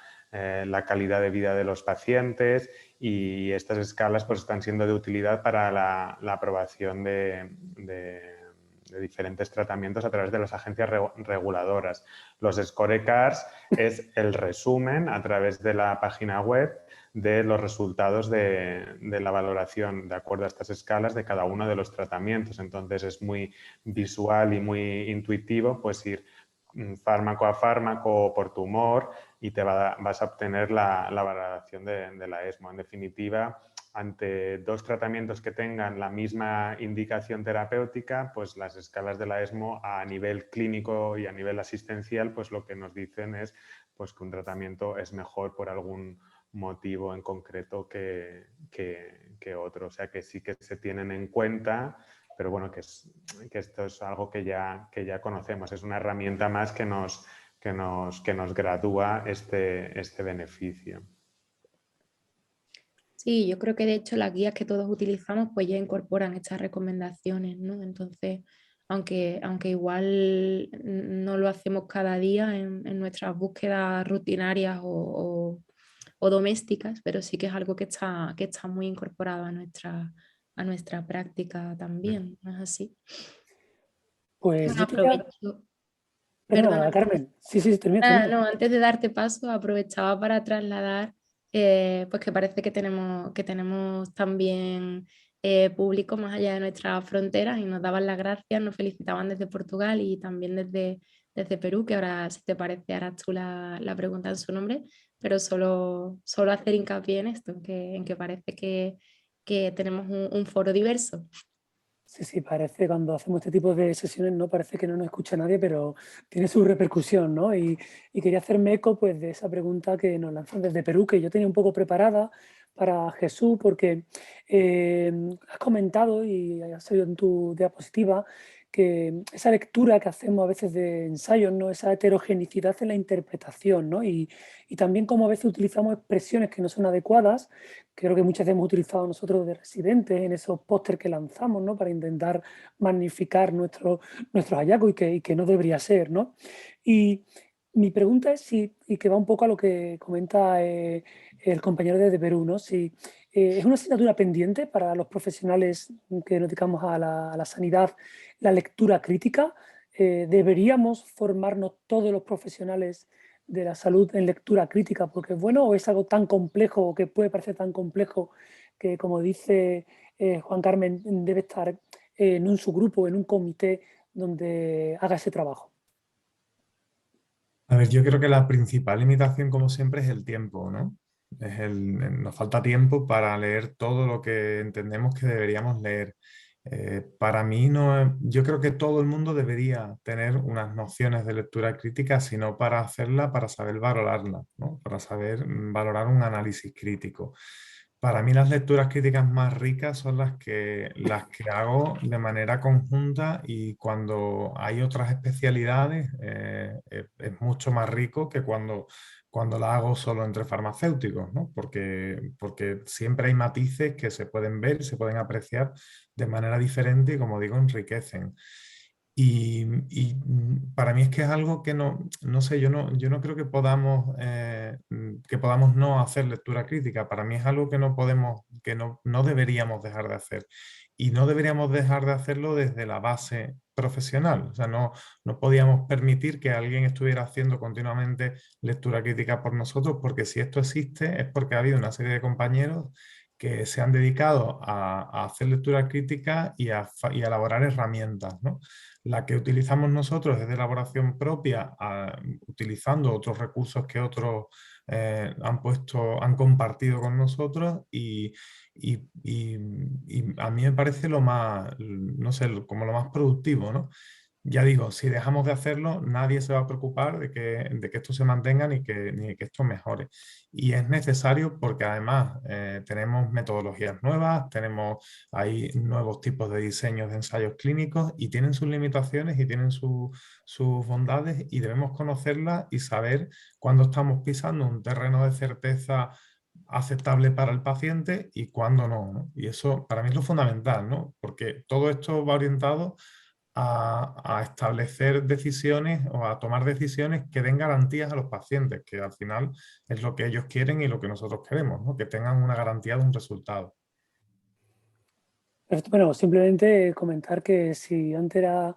calidad de vida de los pacientes, y estas escalas pues están siendo de utilidad para la aprobación de diferentes tratamientos a través de las agencias reguladoras. Los scorecards es el resumen a través de la página web de los resultados de la valoración de acuerdo a estas escalas de cada uno de los tratamientos. Entonces es muy visual y muy intuitivo pues ir fármaco a fármaco por tumor y vas a obtener la valoración de la ESMO. En definitiva, ante dos tratamientos que tengan la misma indicación terapéutica, pues las escalas de la ESMO a nivel clínico y a nivel asistencial, pues lo que nos dicen es pues, que un tratamiento es mejor por algún motivo en concreto que otro. O sea que sí que se tienen en cuenta, pero bueno, que esto es algo que ya conocemos. Es una herramienta más que nos gradúa este beneficio. Sí, yo creo que de hecho las guías que todos utilizamos pues ya incorporan estas recomendaciones, ¿no? Entonces, aunque igual no lo hacemos cada día en nuestras búsquedas rutinarias o domésticas, pero sí que es algo que está muy incorporado a nuestra práctica también, ¿no es así? Pues Bueno, yo quería... aprovecho, Perdona, perdona. Carmen. Sí, termina. No, antes de darte paso, aprovechaba para trasladar pues que parece que tenemos también público más allá de nuestras fronteras y nos daban las gracias, nos felicitaban desde Portugal y también desde Perú, que ahora, si te parece, harás tú la pregunta en su nombre, pero solo hacer hincapié en esto, en que parece que tenemos un foro diverso. Sí, parece cuando hacemos este tipo de sesiones, ¿no? Parece que no nos escucha nadie, pero tiene su repercusión, ¿no? Y quería hacerme eco pues, de esa pregunta que nos lanzan desde Perú, que yo tenía un poco preparada para Jesús, porque has comentado y ha salido en tu diapositiva que esa lectura que hacemos a veces de ensayos, ¿no? Esa heterogeneidad en la interpretación, ¿no? Y también como a veces utilizamos expresiones que no son adecuadas. Creo que muchas veces hemos utilizado nosotros de residentes en esos pósters que lanzamos, ¿no? Para intentar magnificar nuestros hallazgos y que no debería ser, ¿no? Y mi pregunta es si, y que va un poco a lo que comenta el compañero desde Perú, ¿no? Si es una asignatura pendiente para los profesionales que nos dedicamos a la sanidad, la lectura crítica. ¿Deberíamos formarnos todos los profesionales de la salud en lectura crítica porque es bueno o es algo tan complejo o que puede parecer tan complejo que, como dice Juan Carmen, debe estar en un subgrupo, en un comité donde haga ese trabajo? A ver, yo creo que la principal limitación, como siempre, es el tiempo, ¿no? Nos falta tiempo para leer todo lo que entendemos que deberíamos leer. Para mí, no, yo creo que todo el mundo debería tener unas nociones de lectura crítica, sino para hacerla, para saber valorarla, ¿no? Para saber valorar un análisis crítico. Para mí las lecturas críticas más ricas son las que hago de manera conjunta y cuando hay otras especialidades es mucho más rico que cuando la hago solo entre farmacéuticos, ¿no? Porque siempre hay matices que se pueden ver, se pueden apreciar de manera diferente y, como digo, enriquecen. Y para mí es que es algo que no sé, yo no creo que podamos no hacer lectura crítica. Para mí es algo que no podemos, que no deberíamos dejar de hacer. Y no deberíamos dejar de hacerlo desde la base profesional. O sea, no podíamos permitir que alguien estuviera haciendo continuamente lectura crítica por nosotros, porque si esto existe es porque ha habido una serie de compañeros que se han dedicado a hacer lectura crítica y a elaborar herramientas, ¿no? La que utilizamos nosotros es de elaboración propia, utilizando otros recursos que otros han compartido con nosotros y a mí me parece lo más, no sé, como lo más productivo, ¿no? Ya digo, si dejamos de hacerlo, nadie se va a preocupar de que esto se mantenga ni que esto mejore. Y es necesario porque además tenemos metodologías nuevas, hay nuevos tipos de diseños de ensayos clínicos y tienen sus limitaciones y tienen sus bondades y debemos conocerlas y saber cuándo estamos pisando un terreno de certeza aceptable para el paciente y cuándo no, ¿no? Y eso para mí es lo fundamental, ¿no? Porque todo esto va orientado a establecer decisiones o a tomar decisiones que den garantías a los pacientes, que al final es lo que ellos quieren y lo que nosotros queremos, ¿no? Que tengan una garantía de un resultado. Bueno, simplemente comentar que si antes era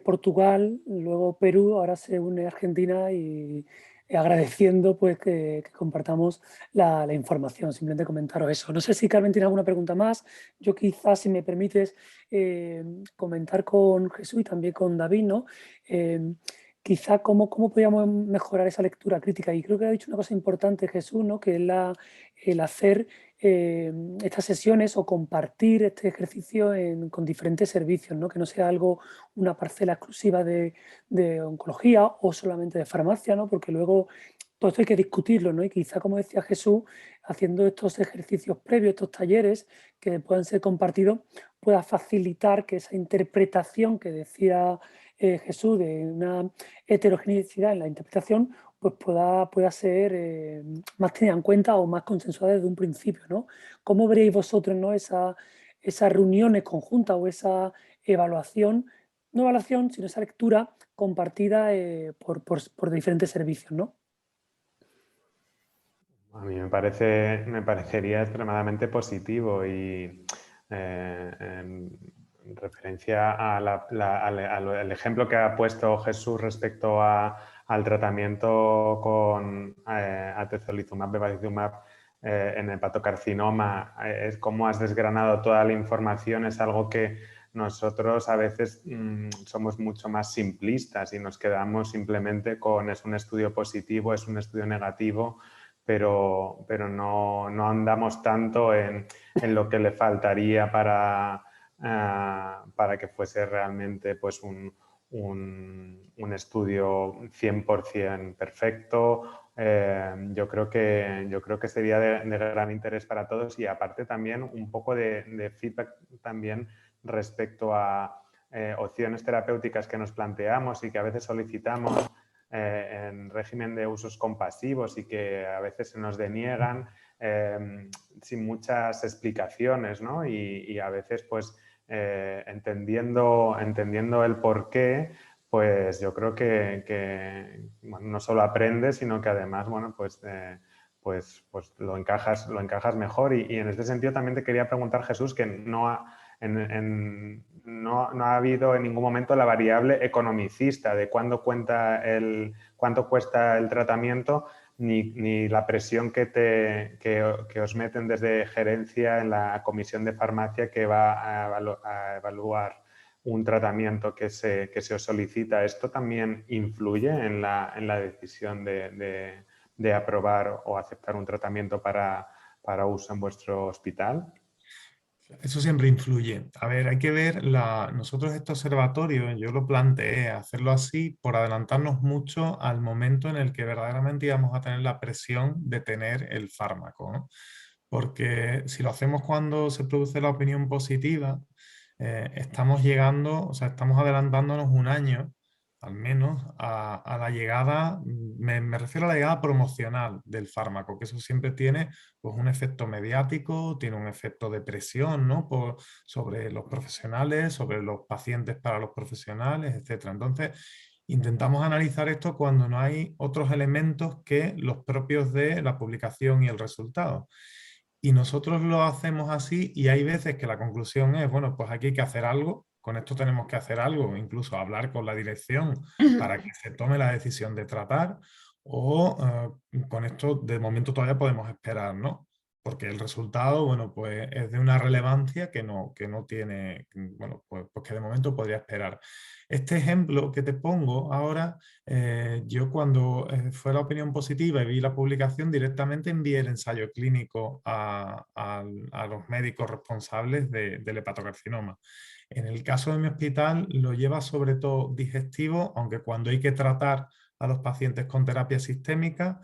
Portugal, luego Perú, ahora se une Argentina y agradeciendo pues que compartamos la información. Simplemente comentaros eso. No sé si Carmen tiene alguna pregunta más. Yo quizás, si me permites, comentar con Jesús y también con David, ¿no? Quizá cómo podríamos mejorar esa lectura crítica. Y creo que ha dicho una cosa importante Jesús, ¿no? Que es el hacer estas sesiones o compartir este ejercicio con diferentes servicios, ¿no? Que no sea algo, una parcela exclusiva de oncología o solamente de farmacia, ¿no? Porque luego todo esto hay que discutirlo, ¿no? Y quizá, como decía Jesús, haciendo estos ejercicios previos, estos talleres que puedan ser compartidos, pueda facilitar que esa interpretación que decía Jesús de una heterogeneidad en la interpretación pues pueda ser más tenida en cuenta o más consensuada desde un principio, ¿no? ¿Cómo veréis vosotros, ¿no? Esas reuniones conjuntas o esa evaluación, no evaluación, sino esa lectura compartida por diferentes servicios, ¿no? A mí me parecería extremadamente positivo y en referencia al ejemplo que ha puesto Jesús respecto al tratamiento con atezolizumab, bevacizumab en hepatocarcinoma, es como has desgranado toda la información, es algo que nosotros a veces somos mucho más simplistas y nos quedamos simplemente con es un estudio positivo, es un estudio negativo, pero no andamos tanto en lo que le faltaría para que fuese realmente pues, un estudio 100% perfecto. Yo creo que sería de gran interés para todos y aparte también un poco de feedback también respecto a opciones terapéuticas que nos planteamos y que a veces solicitamos en régimen de usos compasivos y que a veces se nos deniegan sin muchas explicaciones, ¿no? Y a veces pues entendiendo el porqué, pues yo creo que bueno, no solo aprendes, sino que además, bueno, pues lo encajas mejor. Y en este sentido también te quería preguntar, Jesús, que no ha habido en ningún momento la variable economicista de cuánto cuesta el tratamiento, ni la presión que os meten desde gerencia en la comisión de farmacia que va a evaluar un tratamiento que se os solicita. ¿Esto también influye en la decisión de aprobar o aceptar un tratamiento para uso en vuestro hospital? Eso siempre influye. A ver, hay que ver, nosotros este observatorio, yo lo planteé hacerlo así por adelantarnos mucho al momento en el que verdaderamente íbamos a tener la presión de tener el fármaco, ¿no? Porque si lo hacemos cuando se produce la opinión positiva, estamos llegando, o sea, estamos adelantándonos un año, al menos, a la llegada, me refiero a la llegada promocional del fármaco, que eso siempre tiene pues, un efecto mediático, tiene un efecto de presión, ¿no? Sobre los profesionales, sobre los pacientes para los profesionales, etc. Entonces, intentamos analizar esto cuando no hay otros elementos que los propios de la publicación y el resultado. Y nosotros lo hacemos así y hay veces que la conclusión es, bueno, pues aquí hay que hacer algo, con esto tenemos que hacer algo, incluso hablar con la dirección para que se tome la decisión de tratar, o con esto de momento todavía podemos esperar, ¿no? Porque el resultado, bueno, pues es de una relevancia que no tiene, bueno, pues que de momento podría esperar. Este ejemplo que te pongo ahora, yo cuando fue la opinión positiva y vi la publicación, directamente envié el ensayo clínico a los médicos responsables del hepatocarcinoma. En el caso de mi hospital lo lleva sobre todo digestivo, aunque cuando hay que tratar a los pacientes con terapia sistémica,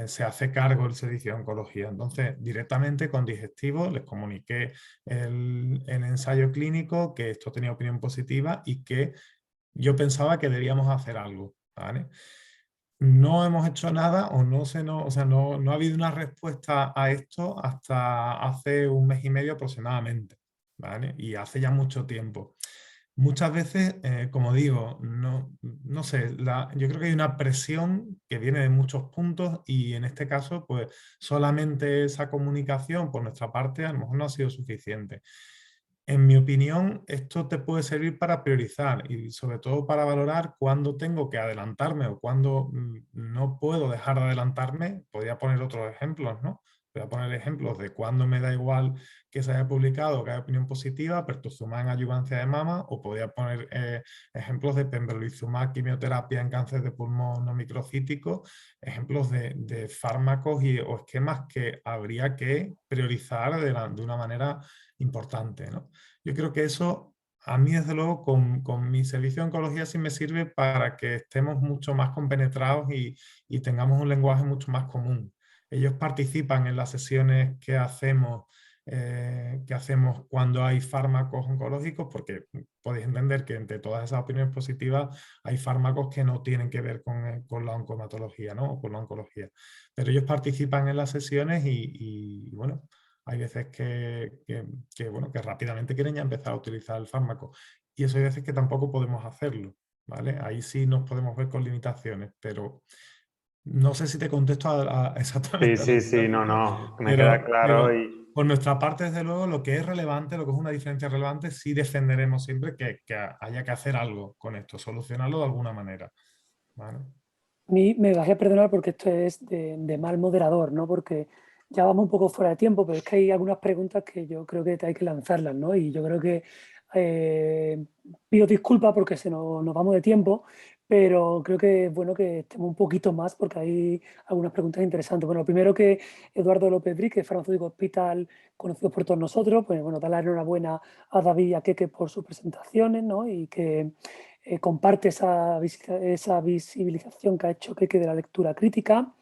se hace cargo el servicio de oncología. Entonces, directamente con digestivo les comuniqué el ensayo clínico, que esto tenía opinión positiva y que yo pensaba que debíamos hacer algo, ¿vale? No hemos hecho nada o no ha habido una respuesta a esto hasta hace un mes y medio aproximadamente, ¿vale? Y hace ya mucho tiempo. Muchas veces, como digo, no sé, yo creo que hay una presión que viene de muchos puntos y en este caso, pues solamente esa comunicación por nuestra parte a lo mejor no ha sido suficiente. En mi opinión, esto te puede servir para priorizar y sobre todo para valorar cuándo tengo que adelantarme o cuándo no puedo dejar de adelantarme. Podría poner otros ejemplos, ¿no? Voy a poner ejemplos de cuándo me da igual que se haya publicado, que haya opinión positiva, pertuzumab en adyuvancia de mama, o podría poner ejemplos de pembrolizumab, quimioterapia en cáncer de pulmón no microcítico, ejemplos de fármacos o esquemas que habría que priorizar de una manera importante, ¿no? Yo creo que eso, a mí desde luego, con mi servicio de oncología sí me sirve para que estemos mucho más compenetrados y tengamos un lenguaje mucho más común. Ellos participan en las sesiones que hacemos cuando hay fármacos oncológicos, porque podéis entender que entre todas esas opiniones positivas hay fármacos que no tienen que ver con la oncomatología, ¿no? O con la oncología. Pero ellos participan en las sesiones y bueno, hay veces bueno, que rápidamente quieren ya empezar a utilizar el fármaco. Y eso hay veces que tampoco podemos hacerlo, ¿vale? Ahí sí nos podemos ver con limitaciones, pero no sé si te contesto Sí, exactamente a lo sí, que sí, has no, dicho, no, me queda claro pero y por nuestra parte, desde luego, lo que es relevante, lo que es una diferencia relevante, sí defenderemos siempre que haya que hacer algo con esto, solucionarlo de alguna manera, ¿vale? A mí me vais a perdonar porque esto es de mal moderador, ¿no? Porque ya vamos un poco fuera de tiempo, pero es que hay algunas preguntas que yo creo que hay que lanzarlas, ¿no? Y yo creo que pido disculpas porque nos vamos de tiempo, pero creo que es bueno que estemos un poquito más porque hay algunas preguntas interesantes. Bueno, lo primero que Eduardo López Bri, que es farmacéutico hospital conocido por todos nosotros, pues bueno, darle la enhorabuena a David y a Keke por sus presentaciones, ¿no? Y que comparte esa visibilización que ha hecho Keke de la lectura crítica,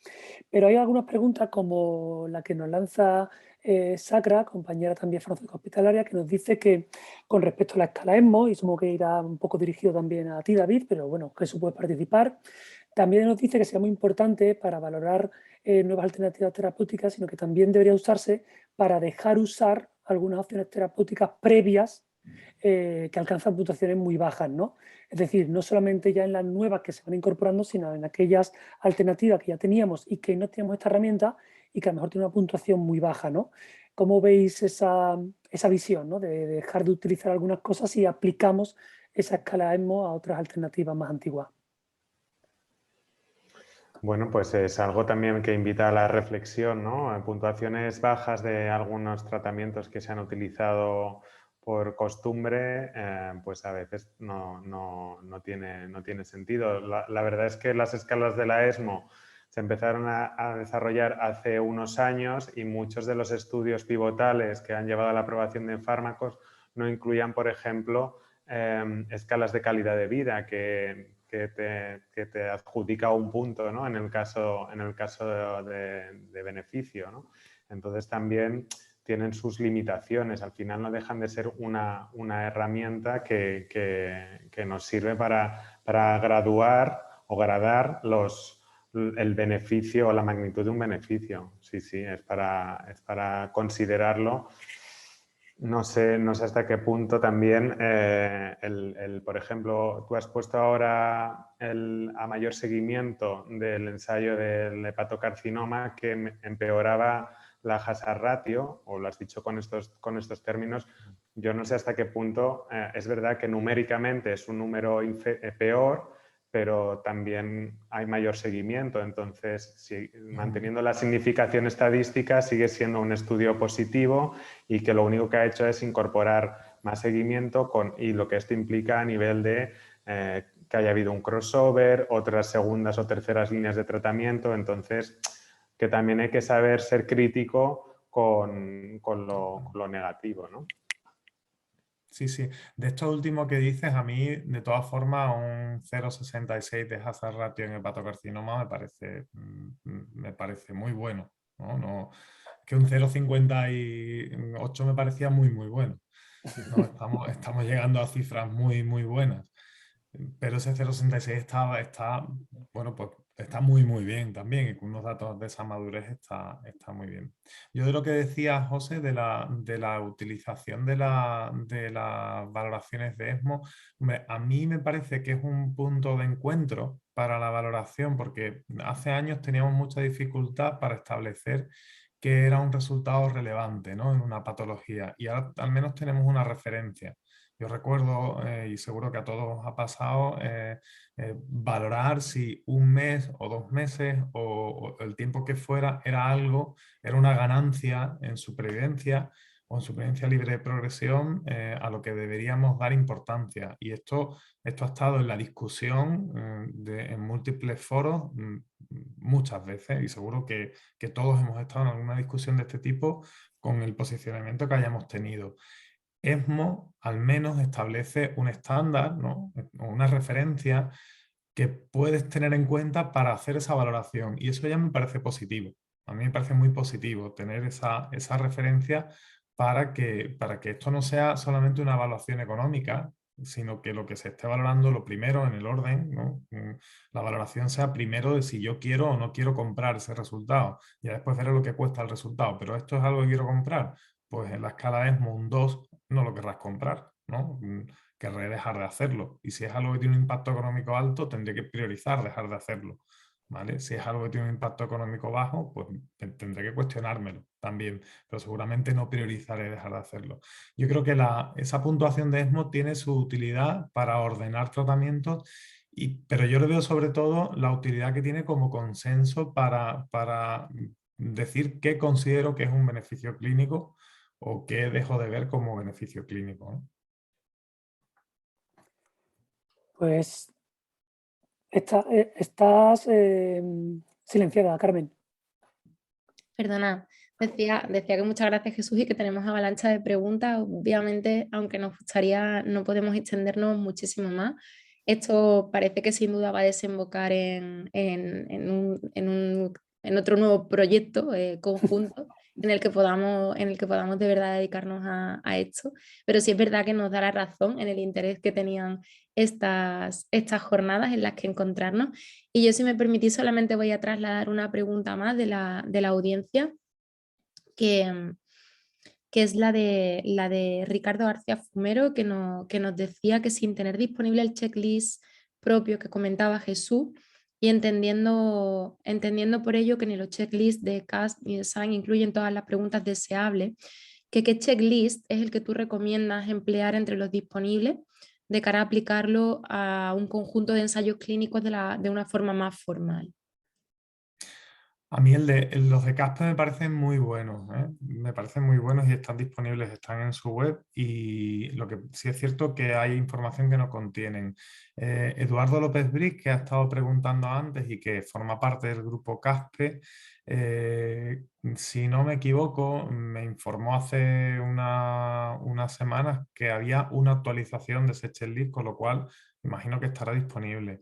pero hay algunas preguntas como la que nos lanza Sacra, compañera también farmacéutica hospitalaria, que nos dice que con respecto a la escala ESMO, y supongo que irá un poco dirigido también a ti, David, pero bueno, que eso puede participar, también nos dice que sea muy importante para valorar nuevas alternativas terapéuticas, sino que también debería usarse para dejar usar algunas opciones terapéuticas previas que alcanzan puntuaciones muy bajas, ¿no? Es decir, no solamente ya en las nuevas que se van incorporando, sino en aquellas alternativas que ya teníamos y que no teníamos esta herramienta y que a lo mejor tiene una puntuación muy baja, ¿no? ¿Cómo veis esa visión, ¿no? De dejar de utilizar algunas cosas y aplicamos esa escala ESMO a otras alternativas más antiguas? bueno, pues es algo también que invita a la reflexión, ¿no? Puntuaciones bajas de algunos tratamientos que se han utilizado por costumbre, pues a veces no tiene sentido. La verdad es que las escalas de la ESMO se empezaron a desarrollar hace unos años y muchos de los estudios pivotales que han llevado a la aprobación de fármacos no incluían, por ejemplo, escalas de calidad de vida que te adjudica un punto, ¿no? en el caso de beneficio, ¿no? Entonces también tienen sus limitaciones. Al final no dejan de ser una herramienta que nos sirve para graduar o gradar el beneficio o la magnitud de un beneficio. Sí, sí, es para considerarlo. No sé hasta qué punto también, por ejemplo, tú has puesto ahora a mayor seguimiento del ensayo del hepatocarcinoma que empeoraba la hazard ratio, o lo has dicho con estos términos. Yo no sé hasta qué punto es verdad que numéricamente es un número peor, pero también hay mayor seguimiento. Entonces, manteniendo la significación estadística, sigue siendo un estudio positivo y que lo único que ha hecho es incorporar más seguimiento y lo que esto implica a nivel de que haya habido un crossover, otras segundas o terceras líneas de tratamiento. Entonces, que también hay que saber ser crítico con lo negativo, ¿no? Sí, sí. De esto último que dices, a mí, de todas formas, un 0,66 de hazard ratio en hepatocarcinoma me parece muy bueno, ¿no? Que un 0,58 me parecía muy bueno. No, estamos llegando a cifras muy buenas. Pero ese 0,66 bueno, pues está muy bien también, y con unos datos de esa madurez está muy bien. Yo de lo que decía José de la utilización de las valoraciones de ESMO, a mí me parece que es un punto de encuentro para la valoración, porque hace años teníamos mucha dificultad para establecer que era un resultado relevante, ¿no?, en una patología, y ahora al menos tenemos una referencia. Yo recuerdo, y seguro que a todos ha pasado, valorar si un mes o 2 meses o el tiempo que fuera era una ganancia en supervivencia o en supervivencia libre de progresión, a lo que deberíamos dar importancia. Y esto ha estado en la discusión en múltiples foros muchas veces, y seguro que todos hemos estado en alguna discusión de este tipo con el posicionamiento que hayamos tenido. ESMO al menos establece un estándar, ¿no?, o una referencia que puedes tener en cuenta para hacer esa valoración, y eso ya me parece positivo. A mí me parece muy positivo tener esa referencia para que esto no sea solamente una evaluación económica, sino que lo que se esté valorando, lo primero en el orden, ¿no?, la valoración sea primero de si yo quiero o no quiero comprar ese resultado. Ya después veré lo que cuesta el resultado, pero esto es algo que quiero comprar. Pues en la escala ESMO un 2 no lo querrás comprar, ¿no? Querré dejar de hacerlo. Y si es algo que tiene un impacto económico alto, tendré que priorizar dejar de hacerlo, ¿vale? Si es algo que tiene un impacto económico bajo, pues tendré que cuestionármelo también, pero seguramente no priorizaré dejar de hacerlo. Yo creo que esa puntuación de ESMO tiene su utilidad para ordenar tratamientos, pero yo le veo sobre todo la utilidad que tiene como consenso para decir qué considero que es un beneficio clínico o qué dejo de ver como beneficio clínico, ¿no? Pues estás silenciada, Carmen. Perdona, decía que muchas gracias, Jesús, y que tenemos avalancha de preguntas. Obviamente, aunque nos gustaría, no podemos extendernos muchísimo más. Esto parece que sin duda va a desembocar en otro nuevo proyecto conjunto en el que podamos de verdad dedicarnos a esto. Pero sí es verdad que nos da la razón en el interés que tenían estas jornadas en las que encontrarnos. Y yo, si me permitís, solamente voy a trasladar una pregunta más de la audiencia, que, que es la de Ricardo García Fumero, que nos decía que sin tener disponible el checklist propio que comentaba Jesús, y entendiendo por ello que ni los checklists de CAST ni de SAN incluyen todas las preguntas deseables, que qué checklist es el que tú recomiendas emplear entre los disponibles de cara a aplicarlo a un conjunto de ensayos clínicos de una forma más formal. A mí los de Casper me parecen muy buenos, ¿eh? Me parecen muy buenos y están disponibles, están en su web, y lo que sí es cierto que hay información que no contienen. Eduardo López Briz, que ha estado preguntando antes y que forma parte del grupo Caspe, si no me equivoco, me informó hace unas semanas que había una actualización de ese checklist, con lo cual imagino que estará disponible.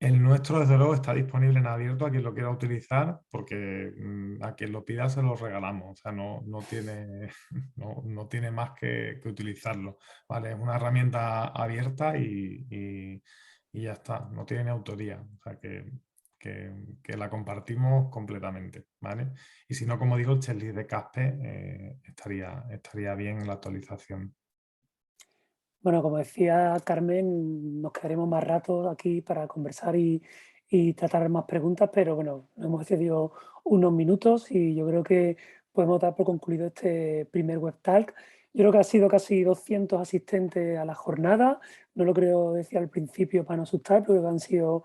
El nuestro, desde luego, está disponible en abierto a quien lo quiera utilizar, porque a quien lo pida se lo regalamos. O sea, no tiene, no tiene más que utilizarlo, ¿vale? Es una herramienta abierta y ya está. No tiene autoría. O sea, que la compartimos completamente, ¿vale? Y si no, como digo, el checklist de Caspe estaría bien en la actualización. Bueno, como decía Carmen, nos quedaremos más rato aquí para conversar y tratar más preguntas, pero bueno, nos hemos excedido unos minutos y yo creo que podemos dar por concluido este primer web talk. Yo creo que ha sido casi 200 asistentes a la jornada. No lo creo decir al principio para no asustar, pero han sido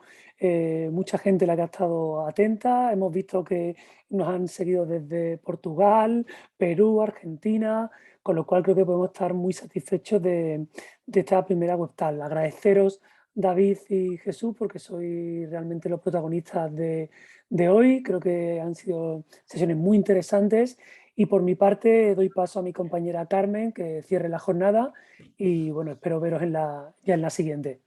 mucha gente la que ha estado atenta. Hemos visto que nos han seguido desde Portugal, Perú, Argentina, con lo cual creo que podemos estar muy satisfechos de esta primera web talk. Agradeceros, David y Jesús, porque sois realmente los protagonistas de hoy. Creo que han sido sesiones muy interesantes. Y por mi parte doy paso a mi compañera Carmen, que cierre la jornada, y bueno, espero veros ya en la siguiente.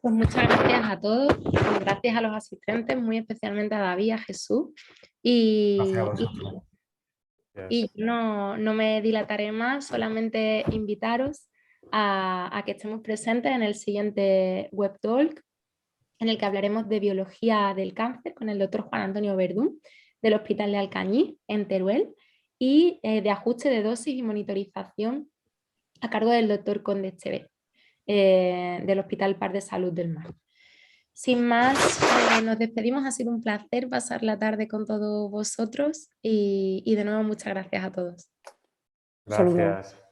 Pues muchas gracias a todos, gracias a los asistentes, muy especialmente a David, a Jesús. Gracias a vosotros. Y no me dilataré más, solamente invitaros a que estemos presentes en el siguiente web talk, en el que hablaremos de biología del cáncer con el doctor Juan Antonio Verdún, del Hospital de Alcañiz, en Teruel, y de ajuste de dosis y monitorización a cargo del doctor Conde Esteves, del Hospital Par de Salud del Mar. Sin más, nos despedimos. Ha sido un placer pasar la tarde con todos vosotros y de nuevo muchas gracias a todos. Saludos. Gracias.